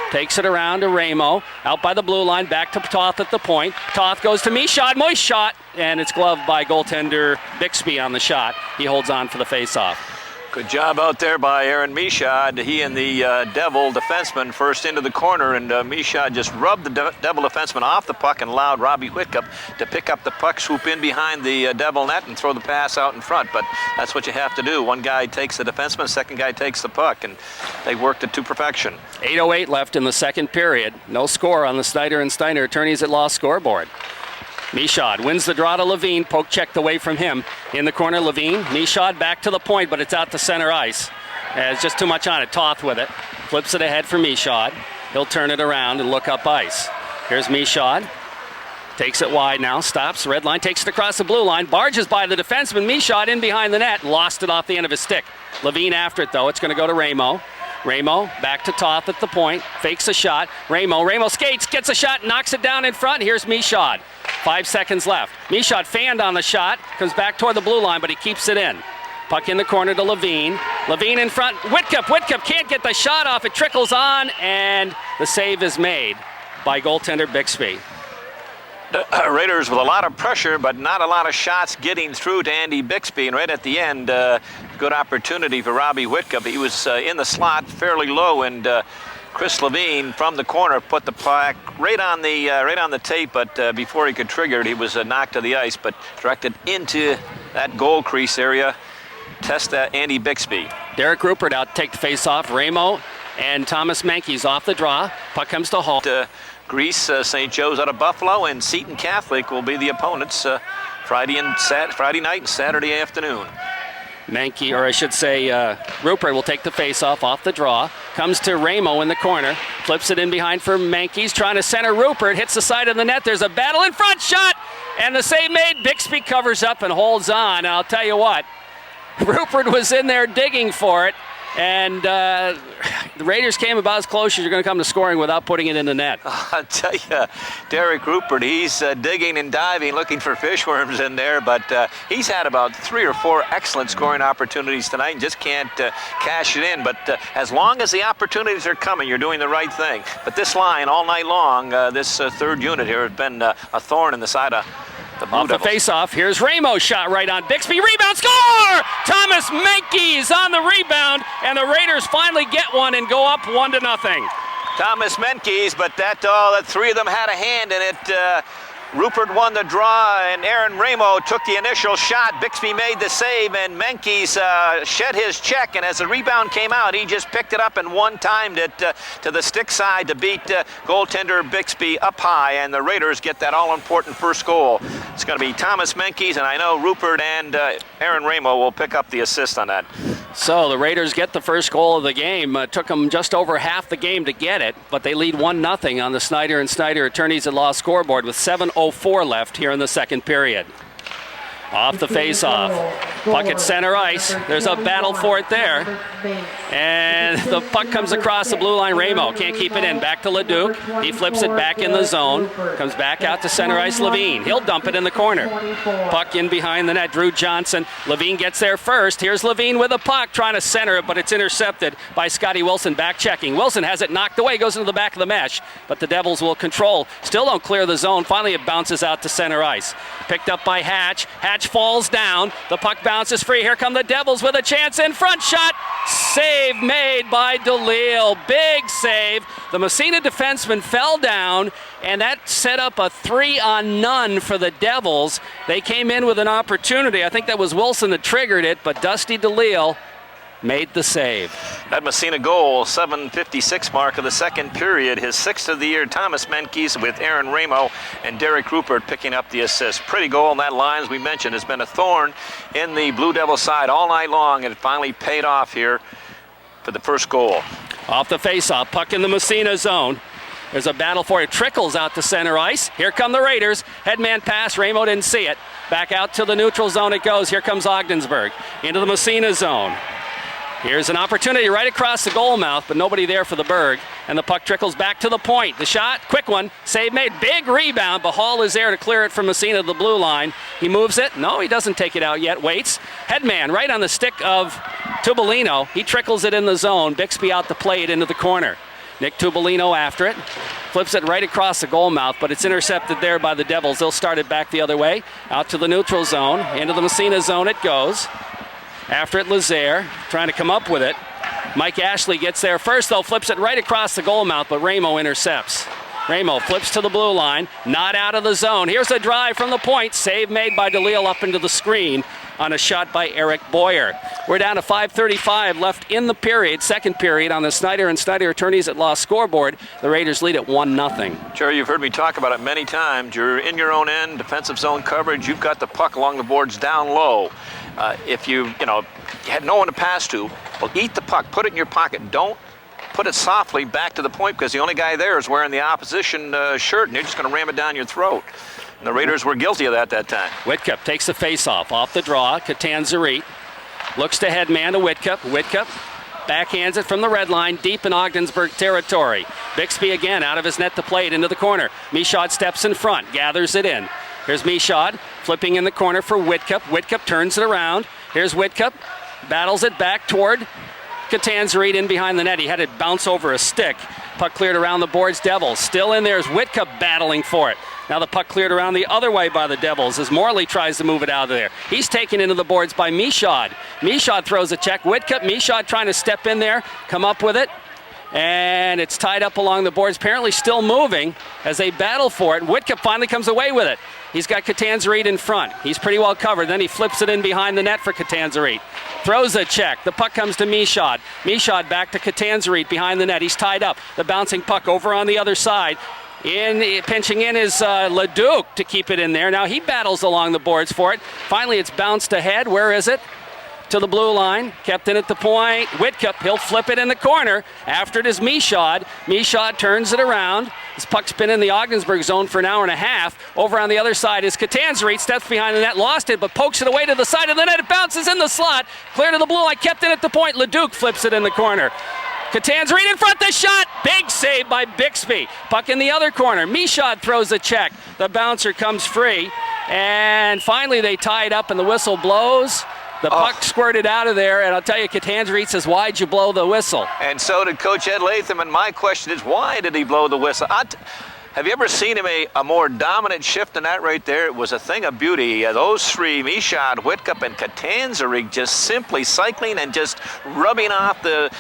Takes it around to Ramo. Out by the blue line, back to Toth at the point. Toth goes to Michaud. Moist shot. And it's gloved by goaltender Bixby on the shot. He holds on for the face-off. Good job out there by Aaron Michaud. He and the Devil defenseman first into the corner, and Michaud just rubbed the Devil defenseman off the puck and allowed Robbie Whitcup to pick up the puck, swoop in behind the Devil net, and throw the pass out in front. But that's what you have to do. One guy takes the defenseman, second guy takes the puck, and they worked it to perfection. 8:08 left in the second period. No score on the Snyder and Steiner Attorneys at Law scoreboard. Michaud wins the draw to Levine, poke checked away from him. In the corner, Levine. Michaud back to the point, but it's out to center ice. There's just too much on it. Toth with it. Flips it ahead for Michaud. He'll turn it around and look up ice. Here's Michaud. Takes it wide now, stops, red line, takes it across the blue line, barges by the defenseman. Michaud in behind the net, lost it off the end of his stick. Levine after it, though. It's going to go to Ramo. Ramo back to Toth at the point, fakes a shot. Ramo skates, gets a shot, knocks it down in front. Here's Michaud. 5 seconds left. Michaud fanned on the shot, comes back toward the blue line, but he keeps it in. Puck in the corner to Levine. Levine in front. Whitcup can't get the shot off. It trickles on, and the save is made by goaltender Bixby. The Raiders with a lot of pressure, but not a lot of shots getting through to Andy Bixby. And right at the end, good opportunity for Robbie Whitcup. He was in the slot fairly low, and Chris Levine from the corner put the puck right on the tape, but before he could trigger it, he was knocked to the ice, but directed into that goal crease area. Test that Andy Bixby. Derek Rupert out to take the face-off. Ramo and Thomas Menkes off the draw. Puck comes to Hall. Greece, St. Joe's out of Buffalo, and Seton Catholic will be the opponents Friday night and Saturday afternoon. Mankey, or I should say Rupert will take the face-off off the draw. Comes to Ramo in the corner. Flips it in behind for Mankey's trying to center Rupert. Hits the side of the net. There's a battle in front. Shot! And the save made. Bixby covers up and holds on. And I'll tell you what, Rupert was in there digging for it. And the Raiders came about as close as you're going to come to scoring without putting it in the net. I'll tell you, Derek Rupert, he's digging and diving, looking for fishworms in there, but he's had about 3 or 4 excellent scoring opportunities tonight and just can't cash it in. But as long as the opportunities are coming, you're doing the right thing. But this line all night long, this third unit here has been a thorn in the side of the Blue Devils. Off the face-off, here's Ramo's shot right on Bixby. Rebound, score! Thomas Menkes on the rebound, and the Raiders finally get one and go up 1-0. Thomas Menkes, but that 3 of them had a hand in it. Rupert won the draw, and Aaron Ramo took the initial shot. Bixby made the save, and Menkes shed his check, and as the rebound came out, he just picked it up and one-timed it to the stick side to beat goaltender Bixby up high, and the Raiders get that all-important first goal. It's going to be Thomas Menkes, and I know Rupert and Aaron Ramo will pick up the assist on that. So the Raiders get the first goal of the game. Took them just over half the game to get it, but they lead 1-0 on the Snyder and Snyder Attorneys at Law scoreboard with 7:04 left here in the second period. Off the face-off. Puck at center ice. There's a battle for it there. And the puck comes across the blue line. Ramo can't keep it in. Back to Leduc. He flips it back in the zone. Comes back out to center ice. Levine. He'll dump it in the corner. Puck in behind the net. Drew Johnson. Levine gets there first. Here's Levine with a puck trying to center it, but it's intercepted by Scotty Wilson. Back checking. Wilson has it knocked away. Goes into the back of the mesh, but the Devils will control. Still don't clear the zone. Finally it bounces out to center ice. Picked up by Hatch. Hatch falls down. The puck bounces free. Here come the Devils with a chance in front. Shot. Save made by DeLille. Big save. The Massena defenseman fell down, and that set up a 3-on-none for the Devils. They came in with an opportunity. I think that was Wilson that triggered it, but Dusty DeLille made the save. That Massena goal, 7:56 mark of the second period, his sixth of the year. Thomas Menkes with Aaron Ramo and Derek Rupert picking up the assist. Pretty goal, and that line, as we mentioned, has been a thorn in the Blue Devil side all night long, and it finally paid off here for the first goal. Off the face-off, puck in the Massena zone. There's a battle for it. Trickles out to center ice. Here come the Raiders. Headman pass. Ramo didn't see it. Back out to the neutral zone it goes. Here comes Ogdensburg into the Massena zone. Here's an opportunity right across the goal mouth, but nobody there for the Berg. And the puck trickles back to the point. The shot, quick one, save made, big rebound, but Hall is there to clear it from Massena to the blue line. He moves it. No, he doesn't take it out yet. Waits. Headman right on the stick of Tubolino. He trickles it in the zone. Bixby out to play it into the corner. Nick Tubolino after it. Flips it right across the goal mouth, but it's intercepted there by the Devils. They'll start it back the other way. Out to the neutral zone. Into the Massena zone it goes. After it, Lazaire trying to come up with it. Mike Ashley gets there first, though, flips it right across the goal mouth, but Ramo intercepts. Ramo flips to the blue line, not out of the zone. Here's a drive from the point. Save made by DeLille up into the screen on a shot by Eric Boyer. We're down to 5:35 left in the period, second period, on the Snyder and Snyder Attorneys at Law scoreboard. The Raiders lead at 1-0. Jerry, you've heard me talk about it many times. You're in your own end, defensive zone coverage. You've got the puck along the boards down low. If you had no one to pass to, well, eat the puck, put it in your pocket. Don't put it softly back to the point, because the only guy there is wearing the opposition shirt, and you're just going to ram it down your throat. And the Raiders were guilty of that time. Whitcup takes the face-off. Off the draw, Catanzarite looks to Headman to Whitcup. Whitcup backhands it from the red line, deep in Ogdensburg territory. Bixby again out of his net to play it into the corner. Michaud steps in front, gathers it in. Here's Michaud flipping in the corner for Whitcup. Whitcup turns it around. Here's Whitcup, battles it back toward Catanzarite in behind the net. He had it bounce over a stick. Puck cleared around the boards. Devils still in there as Whitcup battling for it. Now the puck cleared around the other way by the Devils as Morley tries to move it out of there. He's taken into the boards by Michaud. Michaud throws a check. Whitcup, Michaud trying to step in there, come up with it. And it's tied up along the boards, apparently still moving as they battle for it. Whitcup finally comes away with it. He's got Catanzarite in front. He's pretty well covered. Then he flips it in behind the net for Catanzarite. Throws a check. The puck comes to Michaud. Michaud back to Catanzarite behind the net. He's tied up. The bouncing puck over on the other side. Pinching in is Leduc to keep it in there. Now he battles along the boards for it. Finally, it's bounced ahead. Where is it? To the blue line, kept in at the point. Whitcup, he'll flip it in the corner. After it is Michaud. Michaud turns it around. This puck's been in the Ogdensburg zone for an hour and a half. Over on the other side is Catanzarite, steps behind the net, lost it, but pokes it away to the side of the net. It bounces in the slot, clear to the blue line, kept in at the point. Leduc flips it in the corner. Catanzarite in front, the shot, big save by Bixby. Puck in the other corner. Michaud throws a check. The bouncer comes free, and finally they tie it up and the whistle blows. The puck squirted out of there, and I'll tell you, Catanzarite says, why'd you blow the whistle? And so did Coach Ed Latham, and my question is, why did he blow the whistle? Have you ever seen him a more dominant shift than that right there? It was a thing of beauty. Those three, Michaud, Whitcup, and Catanzarite, just simply cycling and just rubbing off the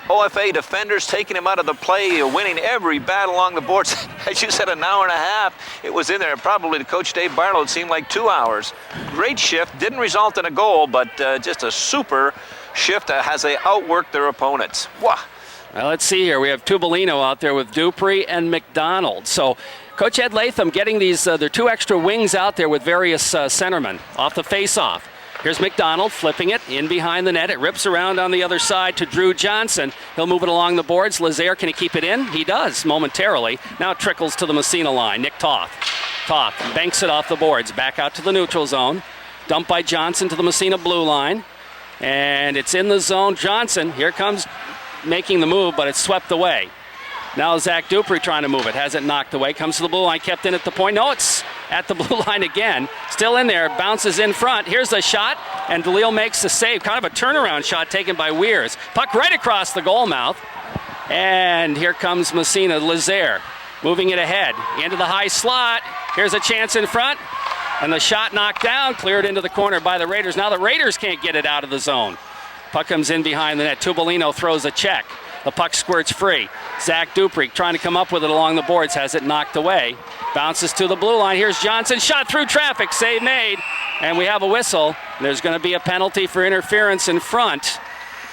OFA defenders, taking him out of the play, winning every battle along the boards. As you said, an hour and a half, it was in there. Probably to Coach Dave Barlow, it seemed like 2 hours. Great shift, didn't result in a goal, but just a super shift as they outworked their opponents. Wow. Well, let's see here. We have Tubolino out there with Dupree and McDonald. So Coach Ed Latham getting these, their two extra wings out there with various centermen off the face-off. Here's McDonald flipping it in behind the net. It rips around on the other side to Drew Johnson. He'll move it along the boards. Lazaire, can he keep it in? He does momentarily. Now it trickles to the Massena line. Nick Toth. Toth banks it off the boards. Back out to the neutral zone. Dumped by Johnson to the Massena blue line. And it's in the zone. Johnson, here comes making the move, but it's swept away. Now Zach Dupree trying to move it. Has it knocked away. Comes to the blue line, kept in at the point. No, it's at the blue line again. Still in there, bounces in front. Here's the shot, and DeLille makes the save. Kind of a turnaround shot taken by Weirs. Puck right across the goal mouth. And here comes Massena. Lazaire moving it ahead into the high slot. Here's a chance in front. And the shot knocked down, cleared into the corner by the Raiders. Now the Raiders can't get it out of the zone. Puck comes in behind the net. Tubolino throws a check. The puck squirts free. Zach Dupree trying to come up with it along the boards, has it knocked away. Bounces to the blue line. Here's Johnson, shot through traffic, save made. And we have a whistle. There's going to be a penalty for interference in front,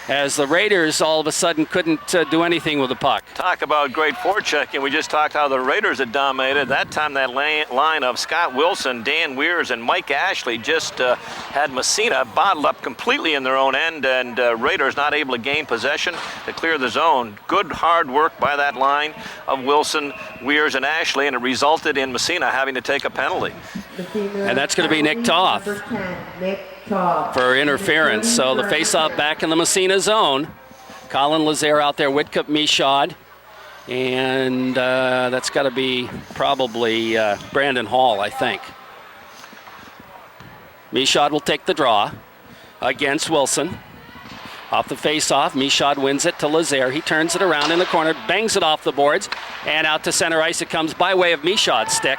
as the Raiders all of a sudden couldn't do anything with the puck. Talk about great forechecking. We just talked how the Raiders had dominated. That time that line of Scott Wilson, Dan Weirs, and Mike Ashley just had Massena bottled up completely in their own end, and Raiders not able to gain possession to clear the zone. Good hard work by that line of Wilson, Weirs, and Ashley, and it resulted in Massena having to take a penalty. And that's going to be Nick Toth for interference. So the face-off back in the Massena zone. Colin Lazaire out there, Whitcup, Michaud, and that's got to be probably Brandon Hall, I think. Michaud will take the draw against Wilson. Off the face-off, Michaud wins it to Lazaire. He turns it around in the corner, bangs it off the boards, and out to center ice it comes by way of Michaud's stick.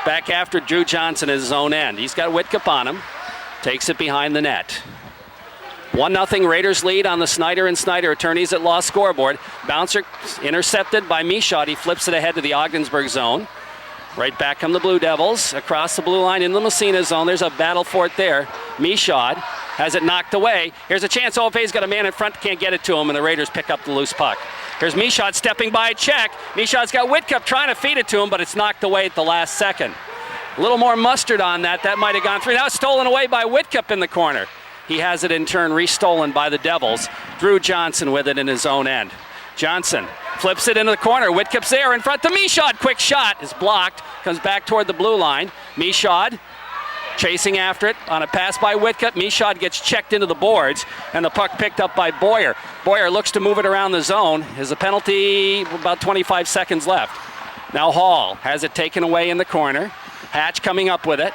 Back after Drew Johnson at his own end. He's got Whitcup on him. Takes it behind the net. 1-0 Raiders lead on the Snyder and Snyder Attorneys at Law scoreboard. Bouncer intercepted by Michaud. He flips it ahead to the Ogdensburg zone. Right back come the Blue Devils. Across the blue line in the Massena zone. There's a battle for it there. Michaud has it knocked away. Here's a chance. OFA's got a man in front. Can't get it to him, and the Raiders pick up the loose puck. Here's Michaud stepping by a check. Michaud's got Whitcup trying to feed it to him, but it's knocked away at the last second. A little more mustard on that. That might have gone through. Now it's stolen away by Whitcup in the corner. He has it in turn restolen by the Devils. Drew Johnson with it in his own end. Johnson flips it into the corner. Whitcup's there in front to Michaud. Quick shot is blocked. Comes back toward the blue line. Michaud chasing after it on a pass by Whitcup. Michaud gets checked into the boards, and the puck picked up by Boyer. Boyer looks to move it around the zone. Is a penalty, about 25 seconds left. Now Hall has it taken away in the corner. Hatch coming up with it.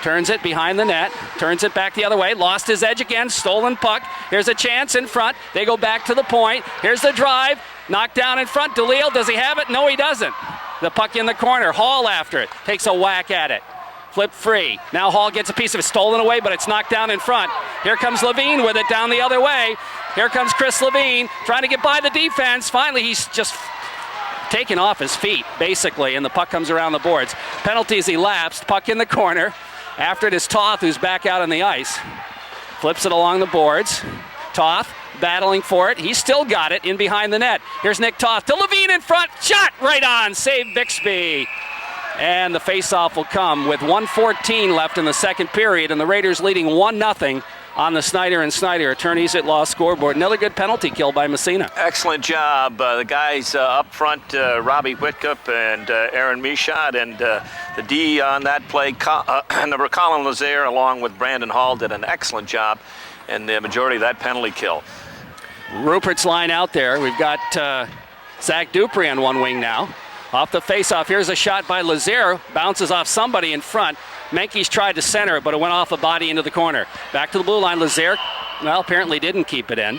Turns it behind the net. Turns it back the other way. Lost his edge again. Stolen puck. Here's a chance in front. They go back to the point. Here's the drive. Knocked down in front. DeLille, does he have it? No, he doesn't. The puck in the corner. Hall after it. Takes a whack at it. Flip free. Now Hall gets a piece of it. Stolen away, but it's knocked down in front. Here comes Levine with it down the other way. Here comes Chris Levine trying to get by the defense. Finally, he's just taken off his feet, basically, and the puck comes around the boards. Penalties elapsed. Puck in the corner. After it is Toth, who's back out on the ice. Flips it along the boards. Toth battling for it. He's still got it in behind the net. Here's Nick Toth to Levine in front. Shot right on. Save Bixby. And the faceoff will come with 1:14 left in the second period, and the Raiders leading 1-0 on the Snyder and Snyder Attorneys at Law scoreboard. Another good penalty kill by Massena. Excellent job. The guys up front, Robbie Whitcup and Aaron Michaud, and the D on that play, number Colin Lazaire, along with Brandon Hall, did an excellent job in the majority of that penalty kill. Rupert's line out there. We've got Zach Dupree on one wing now. Off the faceoff, here's a shot by Lazaire. Bounces off somebody in front. Menkes tried to center it, but it went off a body into the corner. Back to the blue line. Lazaire, well, apparently didn't keep it in,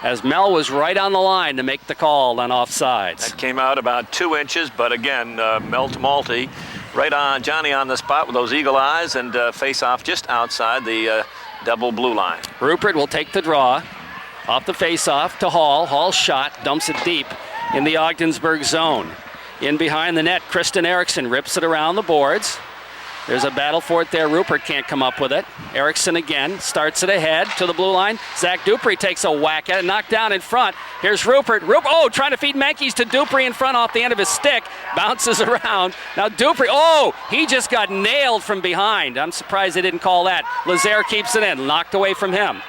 as Mel was right on the line to make the call on offsides. That came out about 2 inches, but again, Mel Malty right on, Johnny on the spot with those eagle eyes, and face off just outside the double blue line. Rupert will take the draw. Off the faceoff to Hall. Hall's shot dumps it deep in the Ogdensburg zone. In behind the net, Kristen Erickson rips it around the boards. There's a battle for it there. Rupert can't come up with it. Erickson again starts it ahead to the blue line. Zach Dupree takes a whack at it, knocked down in front. Here's Rupert. Trying to feed Menkes to Dupree in front off the end of his stick. Bounces around. Now Dupree, he just got nailed from behind. I'm surprised they didn't call that. Lazaire keeps it in, knocked away from him.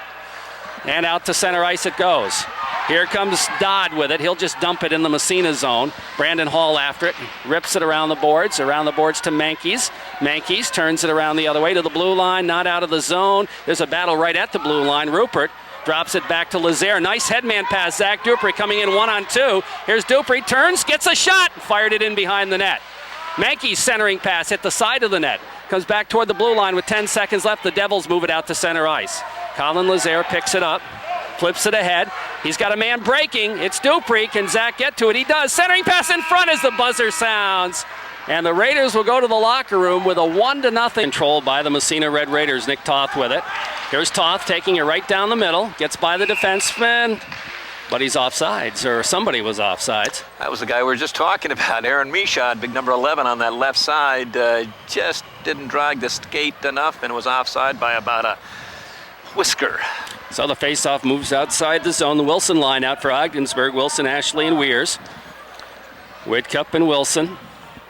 And out to center ice it goes. Here comes Dodd with it. He'll just dump it in the Massena zone. Brandon Hall after it. Rips it around the boards to Mankies. Mankies turns it around the other way to the blue line. Not out of the zone. There's a battle right at the blue line. Rupert drops it back to Lazaire. Nice headman pass. Zach Dupree coming in 1-on-2. Here's Dupree. Turns. Gets a shot. Fired it in behind the net. Mankies centering pass hit the side of the net. Comes back toward the blue line with 10 seconds left. The Devils move it out to center ice. Colin Lazaire picks it up. Flips it ahead. He's got a man breaking. It's Dupree. Can Zach get to it? He does. Centering pass in front as the buzzer sounds. And the Raiders will go to the locker room with a 1-0 control by the Massena Red Raiders. Nick Toth with it. Here's Toth taking it right down the middle. Gets by the defenseman. But he's offsides, or somebody was offsides. That was the guy we were just talking about, Aaron Michaud, big number 11 on that left side. Just didn't drag the skate enough and was offside by about a whisker. So the faceoff moves outside the zone. The Wilson line out for Ogdensburg. Wilson, Ashley, and Weirs. Whitcup and Wilson.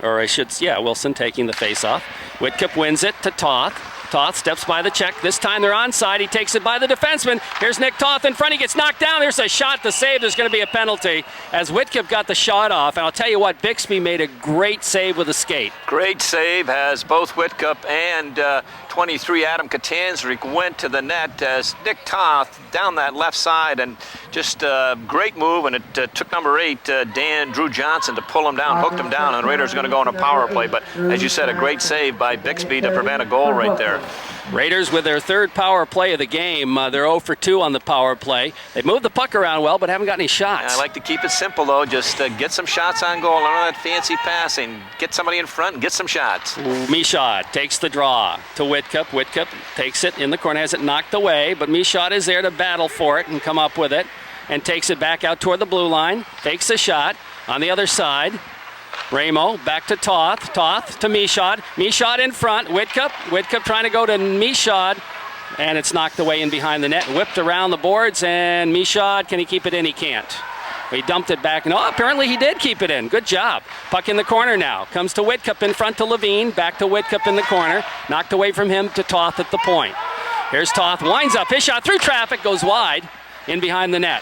Wilson taking the faceoff. Whitcup wins it to Toth. Toth steps by the check. This time they're onside. He takes it by the defenseman. Here's Nick Toth in front. He gets knocked down. There's a shot to save. There's going to be a penalty as Whitcup got the shot off. And I'll tell you what, Bixby made a great save with a skate. Great save as both Whitcup and 23 Adam Katanzrik went to the net as Nick Toth down that left side, and just a great move, and it took number 8, Drew Johnson, to pull him down, hooked him down, and the Raiders are going to go on a power play. But as you said, a great save by Bixby to prevent a goal right there. Raiders with their third power play of the game. They're 0 for 2 on the power play. They've moved the puck around well, but haven't got any shots. Yeah, I like to keep it simple, though. Just get some shots on goal. None of that fancy passing. Get somebody in front and get some shots. Michaud takes the draw to Whitcup. Whitcup takes it in the corner, has it knocked away, but Michaud is there to battle for it and come up with it and takes it back out toward the blue line. Fakes a shot on the other side. Ramo back to Toth. Toth to Michaud. Michaud in front. Whitcup trying to go to Michaud, and it's knocked away in behind the net. Whipped around the boards, and Michaud, can he keep it in? He can't. He dumped it back. No, apparently he did keep it in. Good job. Puck in the corner now. Comes to Whitcup in front to Levine. Back to Whitcup in the corner. Knocked away from him to Toth at the point. Here's Toth. Winds up. His shot through traffic. Goes wide in behind the net.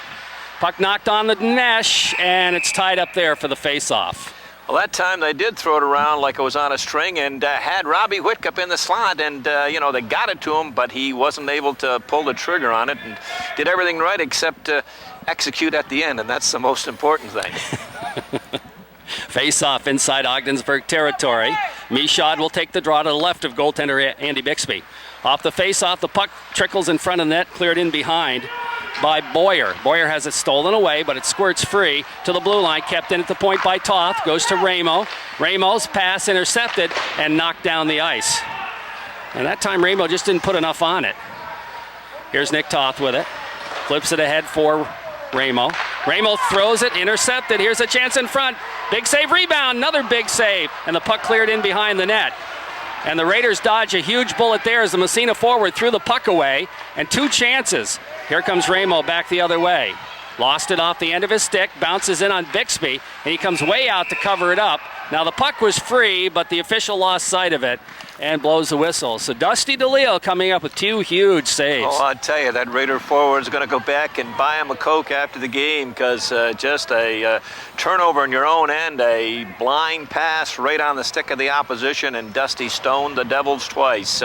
Puck knocked on the mesh, and it's tied up there for the face-off. Well, that time they did throw it around like it was on a string and had Robbie Whitcup in the slot, and they got it to him, but he wasn't able to pull the trigger on it and did everything right except execute at the end, and that's the most important thing. Face-off inside Ogdensburg territory. Michaud will take the draw to the left of goaltender Andy Bixby. Off the face-off, the puck trickles in front of the net, cleared in behind by Boyer. Boyer has it stolen away, but it squirts free to the blue line, kept in at the point by Toth, goes to Ramo. Ramo's pass intercepted and knocked down the ice. And that time Ramo just didn't put enough on it. Here's Nick Toth with it. Flips it ahead for Ramo. Ramo throws it, intercepted. Here's a chance in front. Big save, rebound, another big save. And the puck cleared in behind the net. And the Raiders dodge a huge bullet there as the Massena forward threw the puck away. And 2 chances. Here comes Ramo back the other way. Lost it off the end of his stick, bounces in on Bixby, and he comes way out to cover it up. Now the puck was free, but the official lost sight of it and blows the whistle. So Dusty DeLeo coming up with 2 huge saves. Oh, I'll tell you, that Raider forward is going to go back and buy him a Coke after the game, because just a turnover in your own end, a blind pass right on the stick of the opposition, and Dusty stoned the Devils twice.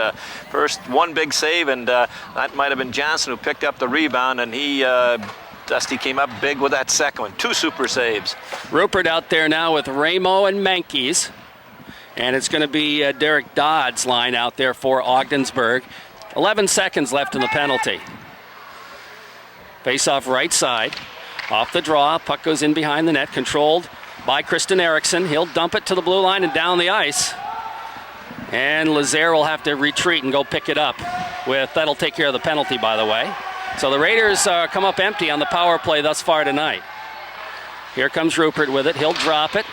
First, one big save, and that might have been Johnson who picked up the rebound, and Dusty came up big with that second one. 2 super saves. Rupert out there now with Ramo and Mankies. And it's going to be Derek Dodd's line out there for Ogdensburg. 11 seconds left in the penalty. Face off right side. Off the draw. Puck goes in behind the net. Controlled by Kristen Erickson. He'll dump it to the blue line and down the ice. And Lazaire will have to retreat and go pick it up. That'll take care of the penalty, by the way. So the Raiders come up empty on the power play thus far tonight. Here comes Rupert with it. He'll drop it.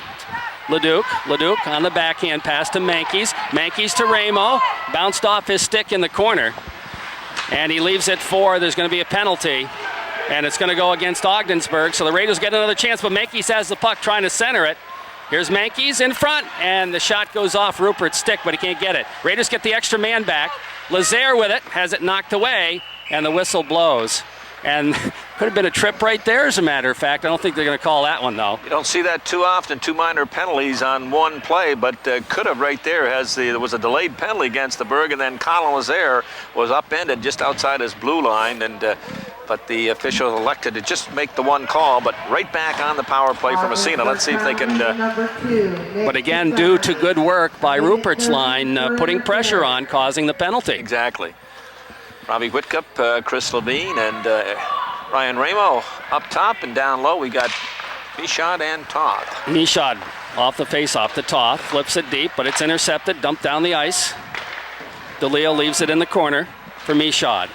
Leduc on the backhand pass to Mankies. Mankies to Ramo. Bounced off his stick in the corner. And he leaves it for, there's going to be a penalty. And it's going to go against Ogdensburg. So the Raiders get another chance, but Mankies has the puck trying to center it. Here's Mankies in front, and the shot goes off Rupert's stick, but he can't get it. Raiders get the extra man back. Lazaire with it, has it knocked away, and the whistle blows. And Could have been a trip right there, as a matter of fact. I don't think they're going to call that one, though. You don't see that too often, 2 minor penalties on one play, but could have right there, as there was a delayed penalty against the Berg, and then Colin Lazaire was upended just outside his blue line, and but the official elected to just make the one call, but right back on the power play for Massena. Let's see if they can... But again, due to good work by Rupert's line, putting pressure on, causing the penalty. Exactly. Robbie Whitcup, Chris Levine, and Ryan Ramo up top, and down low we got Michaud and Toth. Michaud off the face-off to Toth, flips it deep, but it's intercepted, dumped down the ice. DeLeo leaves it in the corner for Michaud.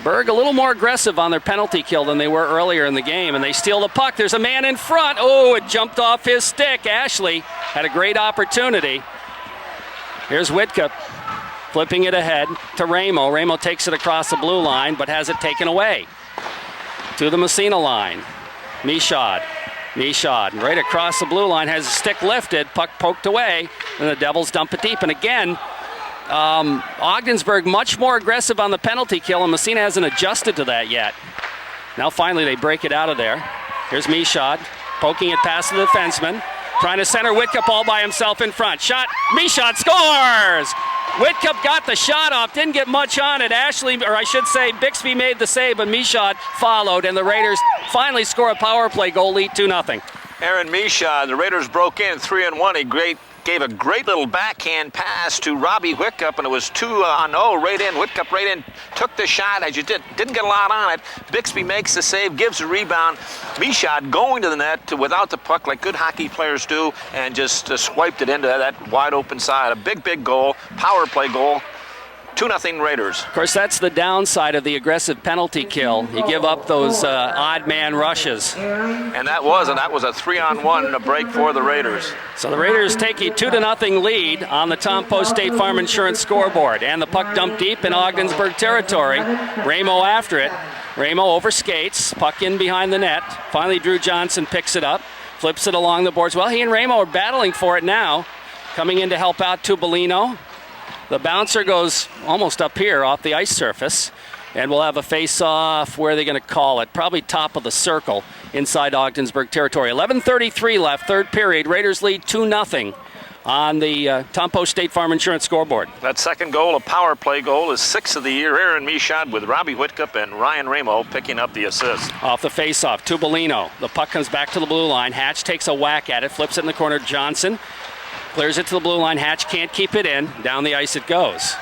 Berg a little more aggressive on their penalty kill than they were earlier in the game, and they steal the puck. There's a man in front. Oh, it jumped off his stick. Ashley had a great opportunity. Here's Whitcup flipping it ahead to Ramo. Ramo takes it across the blue line, but has it taken away to the Massena line. Michaud right across the blue line, has a stick lifted, puck poked away, and the Devils dump it deep. And again, Ogdensburg much more aggressive on the penalty kill, and Massena hasn't adjusted to that yet. Now finally they break it out of there. Here's Michaud poking it past the defenseman, trying to center Whitcup all by himself in front. Shot, Michaud scores! Whitcup got the shot off, didn't get much on it. Bixby made the save, but Michaud followed, and the Raiders finally score a power play goal, lead 2-0. Aaron Michaud, the Raiders broke in 3-1. He gave a great little backhand pass to Robbie Whitcup, and it was 2-0 right in. Whitcup right in, took the shot as you didn't get a lot on it. Bixby makes the save, gives a rebound. Michaud going to the net without the puck like good hockey players do, and just swiped it into that wide open side. A big goal, power play goal. 2-0 Raiders. Of course, that's the downside of the aggressive penalty kill. You give up those odd man rushes. And that was a 3-on-1 break for the Raiders. So the Raiders take a 2-0 lead on the Tom Post State Farm Insurance scoreboard. And the puck dumped deep in Ogdensburg territory. Ramo after it. Ramo over skates, puck in behind the net. Finally, Drew Johnson picks it up, flips it along the boards. Well, he and Ramo are battling for it now. Coming in to help out Tubolino. The bouncer goes almost up here off the ice surface, and we'll have a face-off. Where are they going to call it? Probably top of the circle inside Ogdensburg territory. 11:33 left, third period. Raiders lead 2-0 on the Tom Post State Farm Insurance scoreboard. That second goal, a power play goal, is 6th of the year. Aaron Michaud with Robbie Whitcup and Ryan Ramo picking up the assist. Off the face-off, Tubolino. The puck comes back to the blue line. Hatch takes a whack at it, flips it in the corner. Johnson clears it to the blue line. Hatch can't keep it in. Down the ice it goes.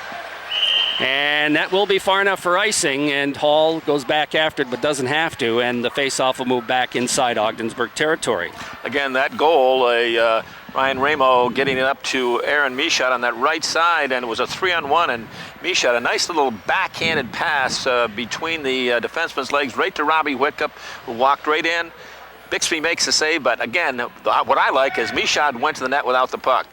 And that will be far enough for icing, and Hall goes back after it but doesn't have to, and the face-off will move back inside Ogdensburg territory. Again, that goal, Ryan Ramo getting it up to Aaron Michaud on that right side, and it was a 3-on-1, and Michaud, a nice little backhanded pass between the defenseman's legs right to Robbie Whitcup, who walked right in. Bixby makes the save, but again, what I like is Michaud went to the net without the puck.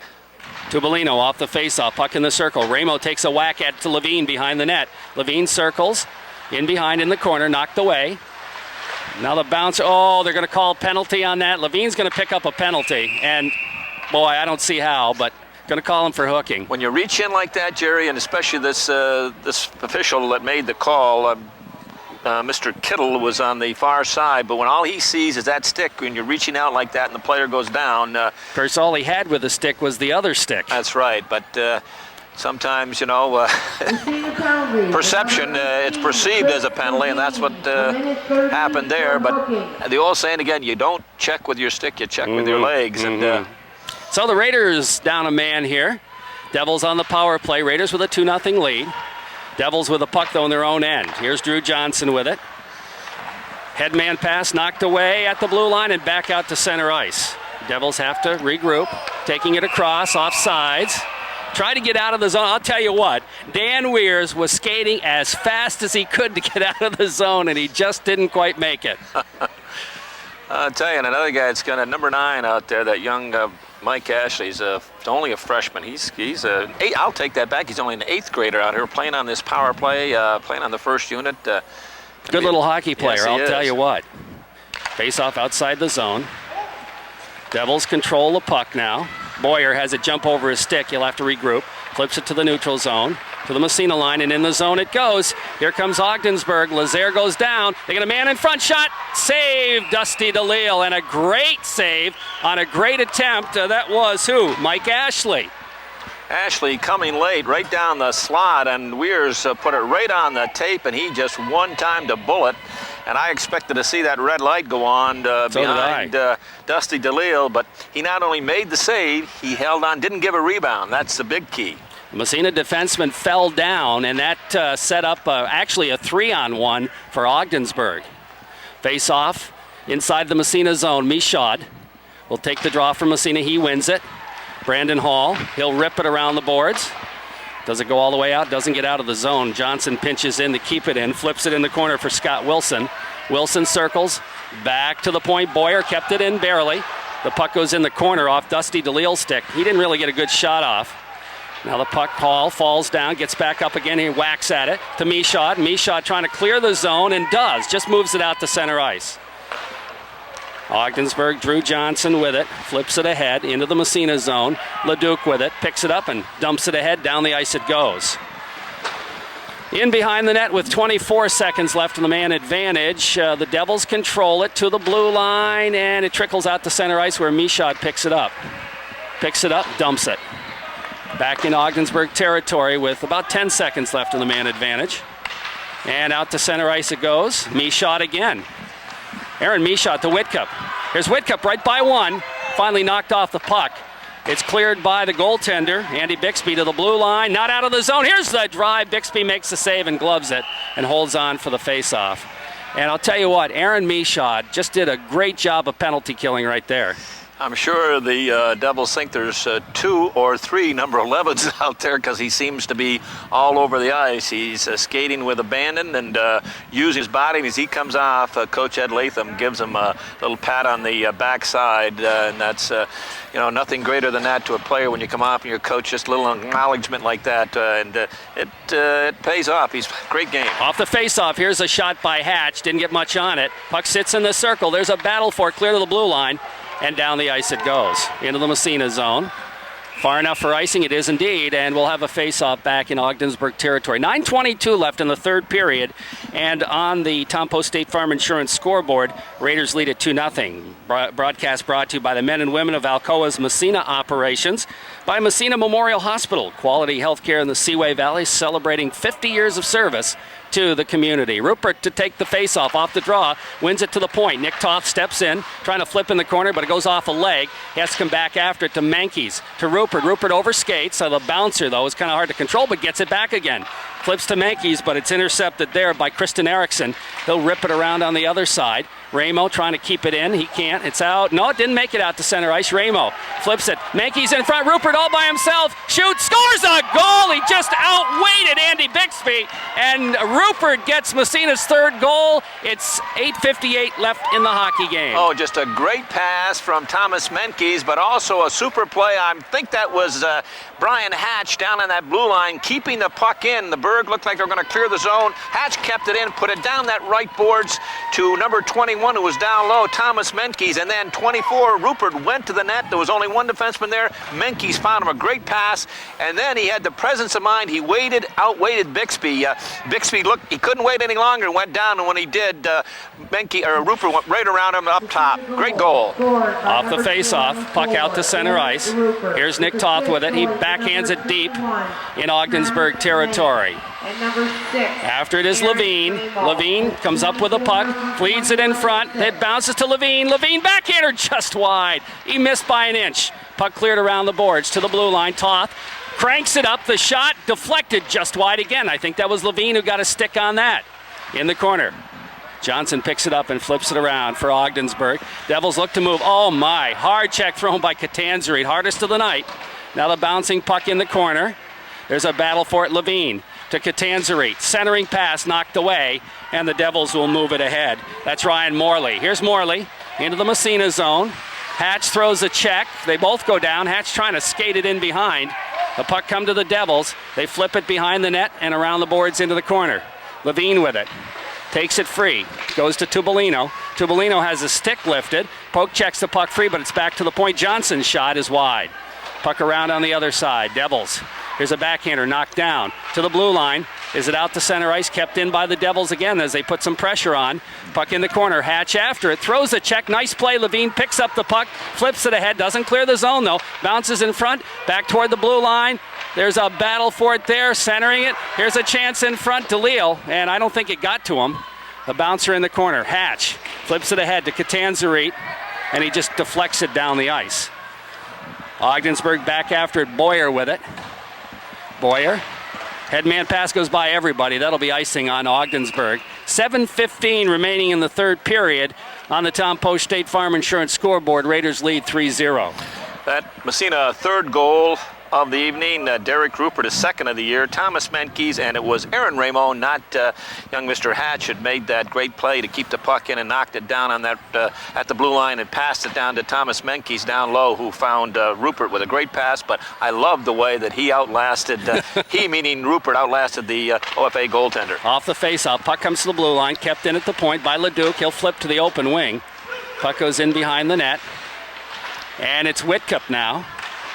Tubolino off the face-off, puck in the circle. Ramo takes a whack at to Levine behind the net. Levine circles, in behind in the corner, knocked away. Now the bouncer, they're going to call penalty on that. Levine's going to pick up a penalty, and boy, I don't see how, but going to call him for hooking. When you reach in like that, Jerry, and especially this official that made the call, Mr. Kittle was on the far side, but when all he sees is that stick, when you're reaching out like that and the player goes down. Of course, all he had with the stick was the other stick. That's right, but sometimes, perception, it's perceived as a penalty, and that's what happened there. But the old saying again, you don't check with your stick, you check with your legs. And so the Raiders down a man here. Devils on the power play. Raiders with a 2-0 lead. Devils with a puck, though, in their own end. Here's Drew Johnson with it. Headman pass knocked away at the blue line and back out to center ice. Devils have to regroup, taking it across, off sides. Try to get out of the zone. I'll tell you what, Dan Weirs was skating as fast as he could to get out of the zone, and he just didn't quite make it. I'll tell you, another guy that's got a number 9 out there, that young Mike Ashley. He's only a freshman. He's I'll take that back. He's only an 8th grader out here playing on this power play, playing on the first unit. Good little hockey player, yes, I'll tell you what. Face off outside the zone. Devils control the puck now. Boyer has it jump over his stick. He'll have to regroup. Flips it to the neutral zone, to the Massena line, and in the zone it goes. Here comes Ogdensburg. Lazaire goes down. They get a man in front shot. Save, Dusty DeLille, and a great save on a great attempt. That was who? Mike Ashley. Ashley coming late right down the slot, and Weirs put it right on the tape, and he just one-timed a bullet. And I expected to see that red light go on behind Dusty DeLille, but he not only made the save, he held on, didn't give a rebound. That's the big key. Massena defenseman fell down, and that set up actually a 3-on-1 for Ogdensburg. Face off inside the Massena zone. Michaud will take the draw from Massena. He wins it. Brandon Hall, he'll rip it around the boards. Doesn't go all the way out, doesn't get out of the zone. Johnson pinches in to keep it in, flips it in the corner for Scott Wilson. Wilson circles, back to the point. Boyer kept it in barely. The puck goes in the corner off Dusty DeLille's stick. He didn't really get a good shot off. Now the puck Hall falls down, gets back up again. He whacks at it to Michaud. Michaud trying to clear the zone and does, just moves it out to center ice. Ogdensburg, Drew Johnson with it, flips it ahead into the Massena zone. Leduc with it, picks it up and dumps it ahead. Down the ice it goes. In behind the net with 24 seconds left in the man advantage. The Devils control it to the blue line, and it trickles out to center ice where Michaud picks it up. Picks it up, dumps it. Back in Ogdensburg territory with about 10 seconds left in the man advantage. And out to center ice it goes. Michaud again. Aaron Michaud to Whitcup. Here's Whitcup right by one. Finally knocked off the puck. It's cleared by the goaltender, Andy Bixby, to the blue line. Not out of the zone. Here's the drive. Bixby makes the save and gloves it and holds on for the faceoff. And I'll tell you what, Aaron Michaud just did a great job of penalty killing right there. I'm sure the Devils think there's 2 or 3 number 11s out there because he seems to be all over the ice. He's skating with abandon and using his body. And as he comes off, Coach Ed Latham gives him a little pat on the backside, and that's nothing greater than that to a player when you come off and your coach just a little acknowledgement like that, and it pays off. He's great game. Off the face-off, here's a shot by Hatch. Didn't get much on it. Puck sits in the circle. There's a battle for it, clear to the blue line. And down the ice it goes, into the Massena zone. Far enough for icing, it is indeed, and we'll have a face-off back in Ogdensburg territory. 9:22 left in the third period, and on the Tom Post State Farm Insurance scoreboard, Raiders lead at 2-0. Broadcast brought to you by the men and women of Alcoa's Massena operations, by Massena Memorial Hospital, quality healthcare in the Seaway Valley, celebrating 50 years of service to the community. Rupert to take the face-off off the draw, wins it to the point. Nick Toth steps in, trying to flip in the corner, but it goes off a leg. He has to come back after it to Mankies, to Rupert. Rupert overskates, so the bouncer, though, is kind of hard to control, but gets it back again. Flips to Mankies, but it's intercepted there by Kristen Erickson. He'll rip it around on the other side. Ramo trying to keep it in. He can't. It's out. No, it didn't make it out to center ice. Ramo flips it. Mankies in front. Rupert all by himself. Shoots. Scores a goal. He just outweighted Andy Bixby. And Rupert gets Massena's third goal. It's 8:58 left in the hockey game. Oh, just a great pass from Thomas Mankies, but also a super play. I think that was Brian Hatch down on that blue line, keeping the puck in. The Berg looked like they were going to clear the zone. Hatch kept it in, put it down that right boards to number 21, who was down low, Thomas Mankies, and then 24, Rupert went to the net. There was only one defenseman there. Mankies found him a great pass, and then he had the presence of mind. He outweighted Bixby. Bixby looked, he couldn't wait any longer and went down, and when he did, Rupert went right around him up top. Great goal. Off the face-off, puck out to center ice. Here's Nick Toth with it. He backhands it deep in Ogdensburg territory. And number 6. After it is Levine. Levine comes up with a puck, feeds it in front. It bounces to Levine. Levine backhander just wide. He missed by an inch. Puck cleared around the boards to the blue line. Toth cranks it up. The shot deflected just wide again. I think that was Levine who got a stick on that in the corner. Johnson picks it up and flips it around for Ogdensburg. Devils look to move. Oh my, hard check thrown by Catanzarite, hardest of the night. Now the bouncing puck in the corner. There's a battle for it. Levine to Catanzarite. Centering pass knocked away, and the Devils will move it ahead. That's Ryan Morley. Here's Morley into the Massena zone. Hatch throws a check. They both go down. Hatch trying to skate it in behind. The puck come to the Devils. They flip it behind the net and around the boards into the corner. Levine with it. Takes it free. Goes to Tubolino. Tubolino has a stick lifted. Poke checks the puck free, but it's back to the point. Johnson's shot is wide. Puck around on the other side. Devils Here's a backhander knocked down to the blue line. Is it out to center ice? Kept in by the Devils again as they put some pressure on. Puck in the corner. Hatch after it. Throws a check. Nice play. Levine picks up the puck. Flips it ahead. Doesn't clear the zone though. Bounces in front. Back toward the blue line. There's a battle for it there. Centering it. Here's a chance in front to Leal. And I don't think it got to him. The bouncer in the corner. Hatch flips it ahead to Catanzarite. And he just deflects it down the ice. Ogdensburg back after it. Boyer with it. Boyer. Headman pass goes by everybody. That'll be icing on Ogdensburg. 7:15 remaining in the third period on the Tom Post State Farm Insurance scoreboard. Raiders lead 3-0. That Massena third goal of the evening. Derek Rupert is second of the year. Thomas Menkes, and it was Aaron Ramo, not young Mr. Hatch, had made that great play to keep the puck in and knocked it down on that at the blue line and passed it down to Thomas Menkes down low, who found Rupert with a great pass. But I love the way that he outlasted, he meaning Rupert, outlasted the OFA goaltender. Off the face-off, puck comes to the blue line, kept in at the point by Leduc. He'll flip to the open wing. Puck goes in behind the net. And it's Whitcup now.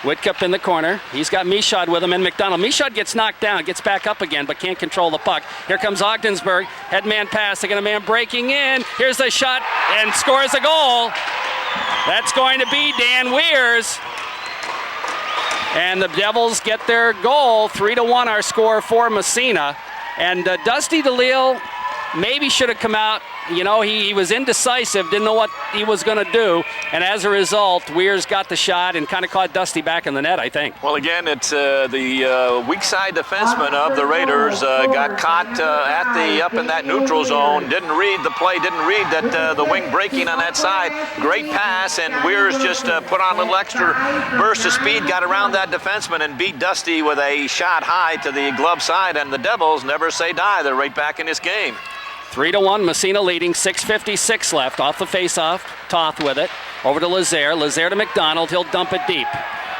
Whitcup in the corner. He's got Michaud with him and McDonald. Michaud gets knocked down, gets back up again, but can't control the puck. Here comes Ogdensburg. Headman pass. They got a man breaking in. Here's the shot and scores a goal. That's going to be Dan Weirs. And the Devils get their goal. 3-1 our score for Massena. And Dusty DeLille maybe should have come out. You know, he was indecisive, didn't know what he was going to do, and as a result, Weirs got the shot and kind of caught Dusty back in the net, I think. Well, again, it's the weak side defenseman of the Raiders got caught up in that neutral zone, didn't read the play, didn't read that the wing breaking on that side. Great pass, and Weirs just put on a little extra burst of speed, got around that defenseman, and beat Dusty with a shot high to the glove side, and the Devils never say die. They're right back in this game. 3-1, Massena leading, 6:56 left. Off the face-off, Toth with it. Over to Lazaire. Lazaire to McDonald. He'll dump it deep.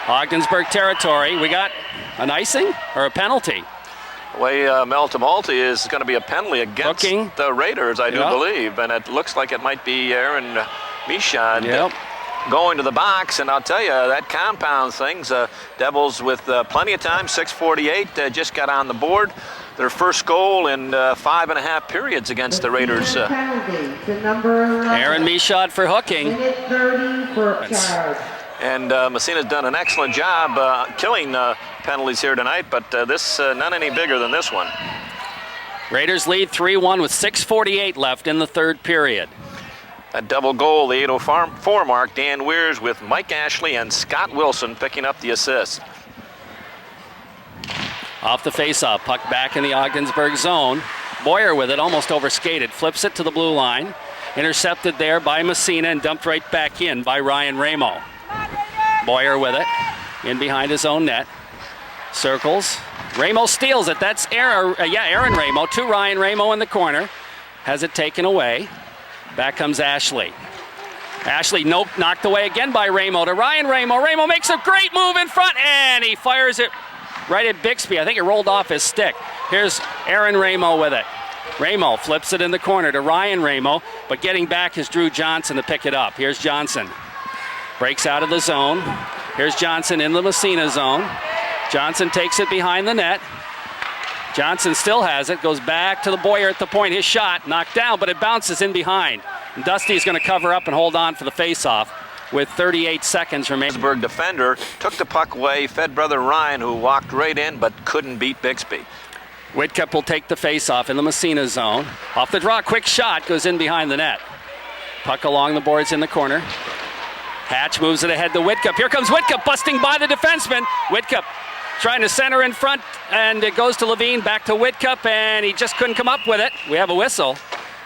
Ogdensburg territory. We got an icing or a penalty? The way Malta is going to be a penalty against the Raiders, I do believe. And it looks like it might be Aaron Michaud going to the box. And I'll tell you, that compound things, Devils with plenty of time, 6:48, just got on the board. Their first goal in 5.5 periods against the Raiders. Aaron Michaud for hooking. And Massena's done an excellent job killing penalties here tonight, but this none any bigger than this one. Raiders lead 3-1 with 6:48 left in the third period. That double goal, the 8:04 mark, Dan Weirs with Mike Ashley and Scott Wilson picking up the assist. Off the face-off, puck back in the Ogdensburg zone. Boyer with it, almost overskated, flips it to the blue line. Intercepted there by Massena and dumped right back in by Ryan Ramo. Boyer with it, in behind his own net. Circles. Ramo steals it. That's Aaron Ramo to Ryan Ramo in the corner. Has it taken away. Back comes Ashley. Ashley, knocked away again by Ramo to Ryan Ramo. Ramo makes a great move in front, and he fires it right at Bixby. I think it rolled off his stick. Here's Aaron Ramo with it. Ramo flips it in the corner to Ryan Ramo, but getting back is Drew Johnson to pick it up. Here's Johnson. Breaks out of the zone. Here's Johnson in the Massena zone. Johnson takes it behind the net. Johnson still has it, goes back to the Boyer at the point. His shot knocked down, but it bounces in behind. And Dusty's going to cover up and hold on for the face-off with 38 seconds remaining. Pittsburgh defender took the puck away, fed brother Ryan, who walked right in but couldn't beat Bixby. Whitcup will take the face-off in the Massena zone. Off the draw, quick shot, goes in behind the net. Puck along the boards in the corner. Hatch moves it ahead to Whitcup. Here comes Whitcup busting by the defenseman. Whitcup trying to center in front, and it goes to Levine, back to Whitcup, and he just couldn't come up with it. We have a whistle.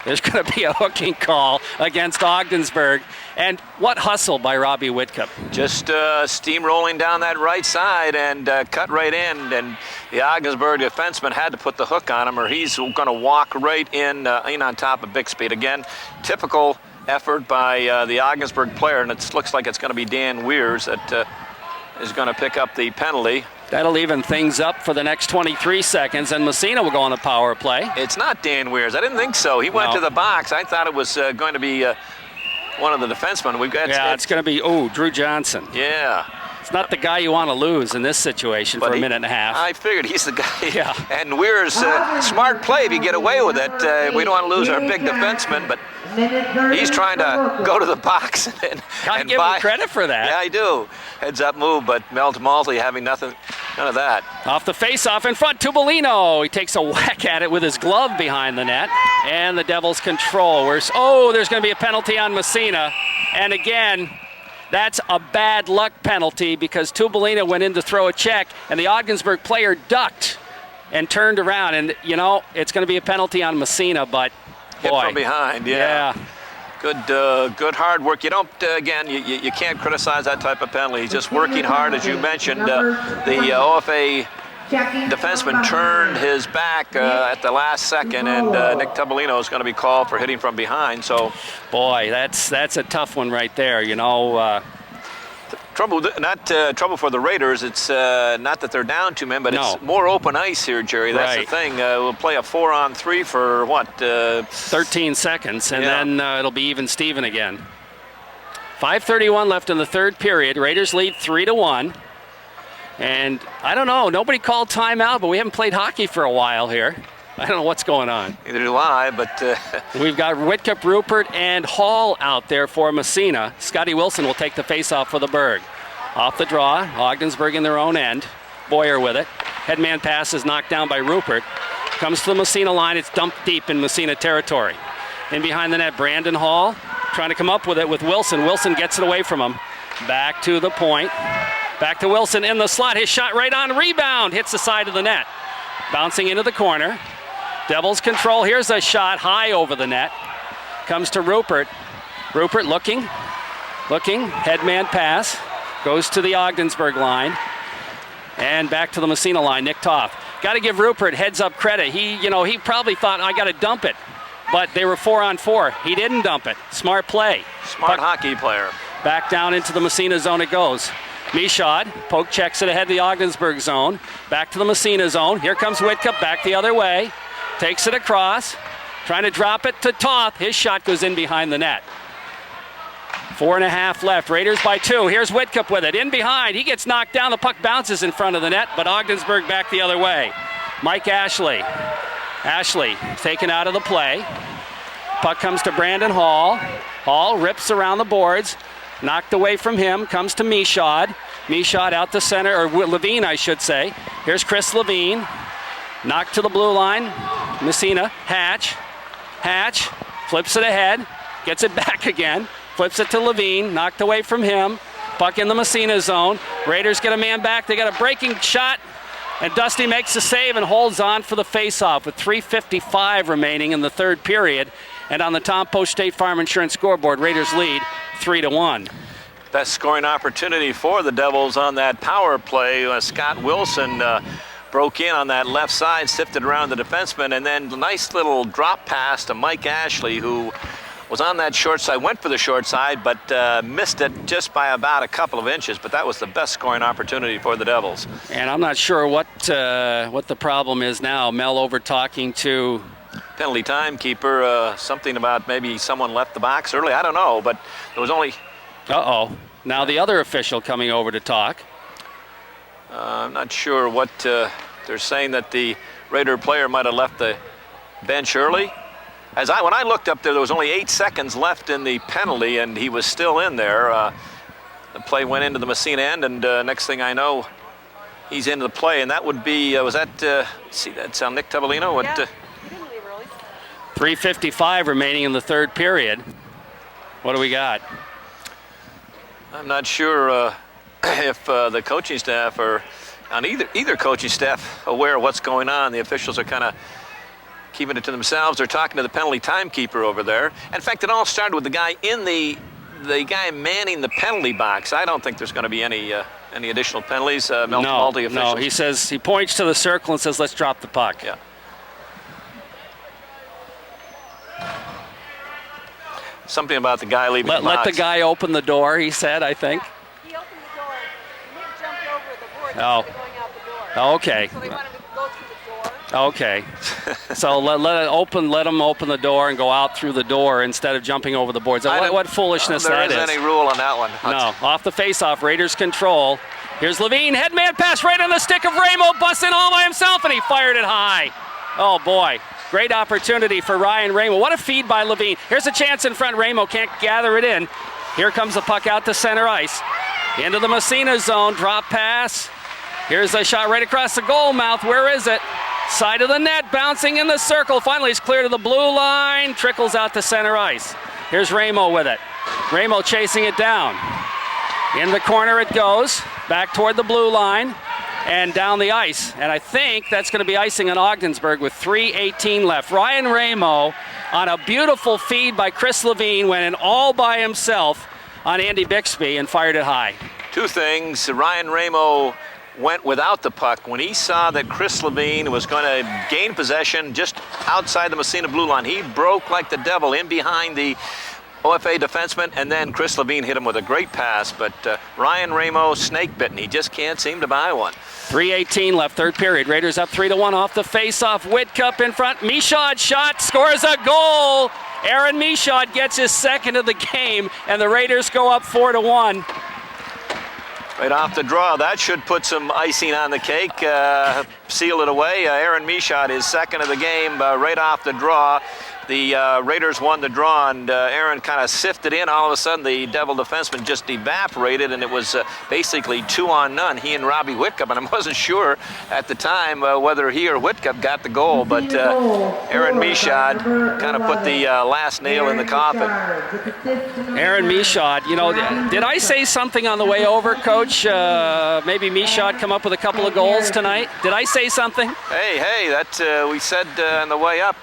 There's going to be a hooking call against Ogdensburg. And what hustle by Robbie Whitcup. Just steamrolling down that right side and cut right in. And the Ogdensburg defenseman had to put the hook on him, or he's going to walk right in on top of Bixby. Again, typical effort by the Ogdensburg player, and it looks like it's going to be Dan Weirs that is going to pick up the penalty. That'll even things up for the next 23 seconds, and Massena will go on the power play. It's not Dan Weirs. I didn't think so. He went to the box. I thought it was going to be one of the defensemen. It's going to be, Drew Johnson. Yeah. It's not the guy you want to lose in this situation for a minute and a half. I figured he's the guy. Yeah. And Weir's smart play if you get away with it. We don't want to lose our big defenseman, but he's trying to go to the box and Gotta give him credit for that. Yeah, I do. Heads up move, but Mel Maltley having none of that. Off the face-off in front, Tubolino. He takes a whack at it with his glove behind the net, and the Devils control. There's going to be a penalty on Massena, and again, that's a bad luck penalty because Tubolino went in to throw a check, and the Ogdensburg player ducked and turned around, and it's going to be a penalty on Massena, but boy. Hit from behind, yeah. Good hard work. You don't, again, you can't criticize that type of penalty. He's just working hard, as you mentioned. The OFA defenseman turned his back at the last second, and Nick Tubolino is going to be called for hitting from behind. So, boy, that's a tough one right there. Trouble for the Raiders. It's not that they're down 2 men, but it's more open ice here, Jerry. That's the thing. We'll play a 4-on-3 for what? 13 seconds, and then it'll be even Steven again. 5:31 left in the third period. Raiders lead 3-1. And I don't know. Nobody called timeout, but we haven't played hockey for a while here. I don't know what's going on. Neither do I, but... We've got Whitcup, Rupert, and Hall out there for Massena. Scotty Wilson will take the face-off for the Berg. Off the draw, Ogdensburg in their own end. Boyer with it. Headman pass is knocked down by Rupert. Comes to the Massena line. It's dumped deep in Massena territory. In behind the net, Brandon Hall trying to come up with it with Wilson. Wilson gets it away from him. Back to the point. Back to Wilson in the slot. His shot right on rebound. Hits the side of the net. Bouncing into the corner. Devils control. Here's a shot high over the net. Comes to Rupert. Rupert looking. Headman pass. Goes to the Ogdensburg line. And back to the Massena line. Nick Toth. Got to give Rupert heads up credit. He probably thought, I got to dump it. But they were 4-on-4. He didn't dump it. Smart play. Smart hockey player. Back down into the Massena zone it goes. Michaud, poke checks it ahead of the Ogdensburg zone. Back to the Massena zone. Here comes Whitcup back the other way. Takes it across. Trying to drop it to Toth. His shot goes in behind the net. 4.5 left. Raiders by 2. Here's Whitcup with it. In behind. He gets knocked down. The puck bounces in front of the net, but Ogdensburg back the other way. Mike Ashley. Ashley taken out of the play. Puck comes to Brandon Hall. Hall rips around the boards. Knocked away from him. Comes to Michaud. Michaud out the center, or Levine, I should say. Here's Chris Levine. Knocked to the blue line. Massena. Hatch. Flips it ahead. Gets it back again. Flips it to Levine. Knocked away from him. Puck in the Massena zone. Raiders get a man back. They got a breaking shot. And Dusty makes the save and holds on for the faceoff with 3:55 remaining in the third period. And on the Tom Post State Farm Insurance scoreboard, Raiders lead 3-1. Best scoring opportunity for the Devils on that power play. Scott Wilson broke in on that left side, sifted around the defenseman, and then a nice little drop pass to Mike Ashley, who was on that short side, went for the short side, but missed it just by about a couple of inches. But that was the best scoring opportunity for the Devils. And I'm not sure what the problem is now. Mel over talking to penalty timekeeper, something about maybe someone left the box early. I don't know, but there was only... Now the other official coming over to talk. I'm not sure what they're saying, that the Raider player might have left the bench early. When I looked up there was only 8 seconds left in the penalty, and he was still in there. The play went into the Massena end, and next thing I know, he's into the play, and that would be, was that, see, that's on Nick Tubolino? What? Yeah. He didn't leave early. 3:55 remaining in the third period. What do we got? I'm not sure if the coaching staff or on either coaching staff aware of what's going on. The officials are kind of keeping it to themselves. They're talking to the penalty timekeeper over there. In fact, it all started with the guy in the guy manning the penalty box. I don't think there's going to be any additional penalties. No, he says, he points to the circle and says, let's drop the puck. Yeah. Something about the guy leaving the box. Let the guy open the door, he said, I think. Yeah, he opened the door. Nick jumped over the board Oh. instead of going out the door. Oh, okay. So they wanted to go through the door. Okay. So let them open the door and go out through the door instead of jumping over the boards. What foolishness that is. There isn't any rule on that one. No, off the face-off, Raiders control. Here's Levine, headman pass right on the stick of Ramo, busting all by himself, and he fired it high. Oh boy, great opportunity for Ryan Ramo. What a feed by Levine. Here's a chance in front, Ramo can't gather it in. Here comes the puck out to center ice. Into the Massena zone, drop pass. Here's a shot right across the goal mouth, where is it? Side of the net, bouncing in the circle. Finally, it's clear to the blue line, trickles out to center ice. Here's Ramo with it. Ramo chasing it down. In the corner it goes, back toward the blue line, and down the ice. And I think that's going to be icing on Ogdensburg with 3:18 left. Ryan Ramo on a beautiful feed by Chris Levine went in all by himself on Andy Bixby and fired it high. Two things. Ryan Ramo went without the puck when he saw that Chris Levine was going to gain possession just outside the Massena blue line. He broke like the devil in behind the OFA defenseman, and then Chris Levine hit him with a great pass. But Ryan Ramo snake bitten. He just can't seem to buy one. 3:18 left, third period. Raiders up 3-1 off the face-off. Whitcup in front. Michaud shot, scores a goal. Aaron Michaud gets his second of the game, and the Raiders go up 4-1. Right off the draw. That should put some icing on the cake, seal it away. Aaron Michaud is second of the game right off the draw. The Raiders won the draw, and Aaron kind of sifted in. All of a sudden, the Devil defenseman just evaporated, and it was basically 2-on-none, he and Robbie Whitcup. And I wasn't sure at the time whether he or Whitcup got the goal, but Aaron Michaud kind of put the last nail in the coffin. Aaron Michaud, you know, did I say something on the way over, Coach? Maybe Michaud come up with a couple of goals tonight? Did I say something? Hey, that we said on the way up.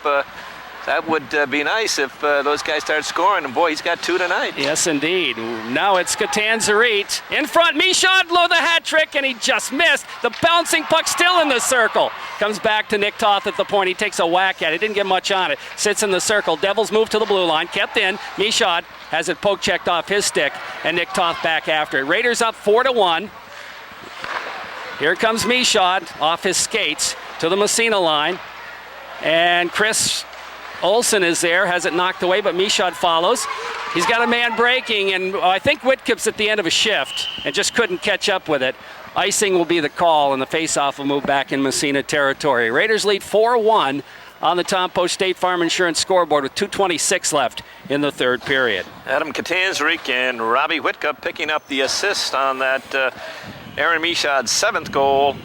That would be nice if those guys start scoring. And boy, he's got two tonight. Yes, indeed. Now it's Catanzarite in front. Michaud low the hat trick, and he just missed. The bouncing puck still in the circle. Comes back to Nick Toth at the point. He takes a whack at it. Didn't get much on it. Sits in the circle. Devils move to the blue line. Kept in. Michaud has it poke checked off his stick, and Nick Toth back after it. Raiders up 4-1. Here comes Michaud off his skates to the Massena line. And Chris Olsen is there, has it knocked away, but Michaud follows. He's got a man breaking, and I think Whitcup's at the end of a shift and just couldn't catch up with it. Icing will be the call, and the faceoff will move back in Massena territory. Raiders lead 4-1 on the Tom Post State Farm Insurance scoreboard with 2:26 left in the third period. Adam Catanzarite and Robbie Whitcup picking up the assist on that Aaron Michaud's seventh goal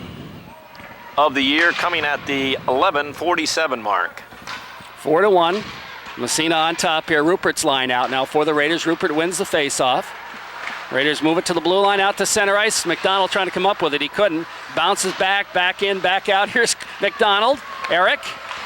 of the year, coming at the 11:47 mark. 4-1. Massena on top here. Rupert's line out now for the Raiders. Rupert wins the faceoff. Raiders move it to the blue line out to center ice. McDonald trying to come up with it. He couldn't. Bounces back in, back out. Here's McDonald. Eric.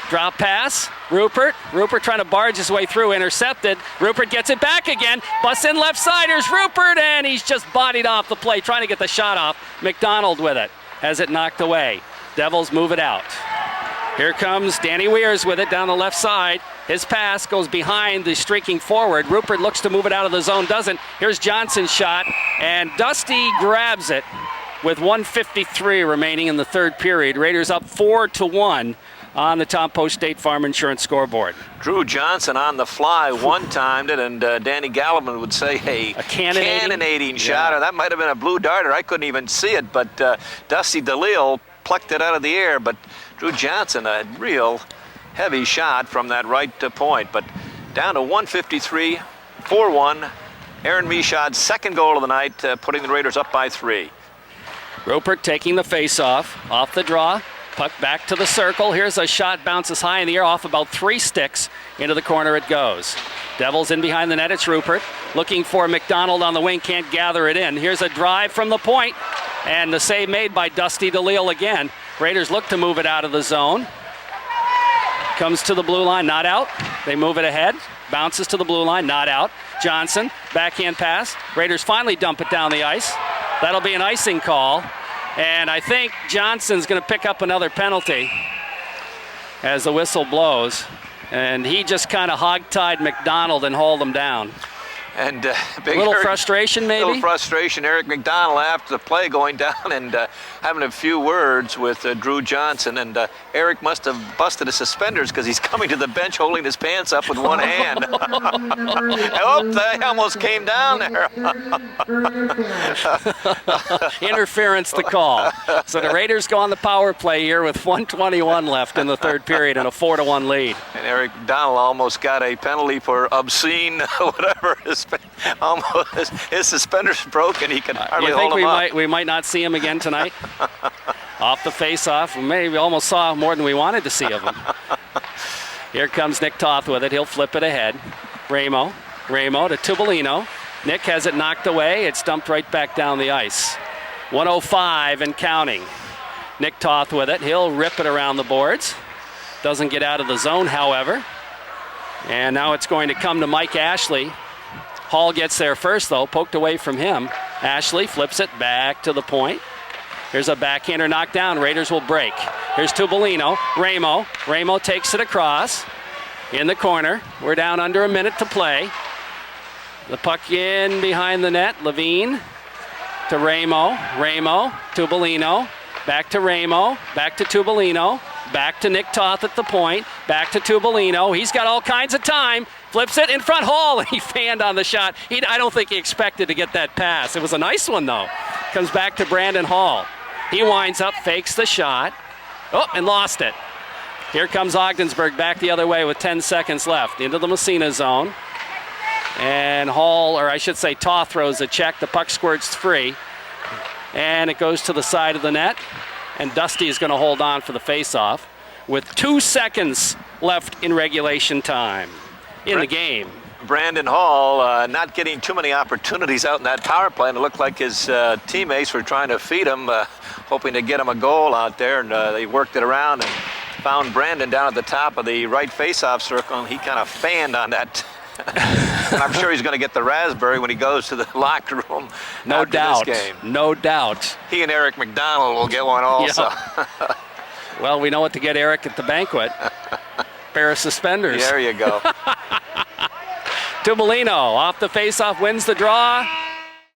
Drop pass. Rupert trying to barge his way through. Intercepted. Rupert gets it back again. Busts in left side. Here's Rupert, and he's just bodied off the play, trying to get the shot off. McDonald with it. Has it knocked away. Devils move it out. Here comes Danny Weirs with it down the left side. His pass goes behind the streaking forward. Rupert looks to move it out of the zone, doesn't. Here's Johnson's shot, and Dusty grabs it with 1:53 remaining in the third period. Raiders up 4-1 on the Tom Post State Farm Insurance scoreboard. Drew Johnson on the fly one-timed it, and Danny Gallivan would say, hey, a cannonading shot, or that might have been a blue darter. I couldn't even see it, but Dusty DeLille plucked it out of the air, but Drew Johnson, a real heavy shot from that right point. But down to 1:53, 4-1. Aaron Michaud's second goal of the night, putting the Raiders up by 3. Rupert taking the face-off the draw. Puck back to the circle. Here's a shot, bounces high in the air off about 3 sticks. Into the corner it goes. Devils in behind the net. It's Rupert. Looking for McDonald on the wing. Can't gather it in. Here's a drive from the point. And the save made by Dusty DeLille again. Raiders look to move it out of the zone. Comes to the blue line, not out. They move it ahead. Bounces to the blue line, not out. Johnson, backhand pass. Raiders finally dump it down the ice. That'll be an icing call. And I think Johnson's going to pick up another penalty as the whistle blows. And he just kind of hog-tied McDonald and hauled him down. And A little frustration, A maybe? little frustration. Eric McDonald after the play going down and having a few words with Drew Johnson. And Eric must have busted his suspenders because he's coming to the bench holding his pants up with one hand. Oh, they almost came down there. Interference to call. So the Raiders go on the power play here with 1:21 left in the third period and a 4-1 lead. And Eric McDonald almost got a penalty for obscene, whatever. Almost his suspenders broke and he could hardly hold them up. We might not see him again tonight? Off the face-off, maybe almost saw more than we wanted to see of him. Here comes Nick Toth with it. He'll flip it ahead. Ramo to Tubolino. Nick has it knocked away. It's dumped right back down the ice. 1:05 and counting. Nick Toth with it. He'll rip it around the boards. Doesn't get out of the zone, however. And now it's going to come to Mike Ashley. Hall gets there first, though, poked away from him. Ashley flips it back to the point. Here's a backhander knockdown. Raiders will break. Here's Tubolino. Ramo takes it across in the corner. We're down under a minute to play. The puck in behind the net. Levine to Ramo. Tubolino. Back to Ramo. Back to Tubolino. Back to Nick Toth at the point. Back to Tubolino. He's got all kinds of time. Flips it in front. Hall. He fanned on the shot. I don't think he expected to get that pass. It was a nice one, though. Comes back to Brandon Hall. He winds up, fakes the shot. Oh, and lost it. Here comes Ogdensburg back the other way with 10 seconds left into the Massena zone. And Hall, or I should say Toth, throws a check. The puck squirts free. And it goes to the side of the net. And Dusty is going to hold on for the face-off with 2 seconds left in regulation time in the game. Brandon Hall not getting too many opportunities out in that power play, and it looked like his teammates were trying to feed him, hoping to get him a goal out there, and they worked it around and found Brandon down at the top of the right face-off circle, and he kind of fanned on that. And I'm sure he's going to get the raspberry when he goes to the locker room. No doubt. This game. No doubt. He and Eric McDonald will get one also. Yeah. Well, we know what to get Eric at the banquet. Pair of suspenders. There you go. Tubolino off the face-off, wins the draw.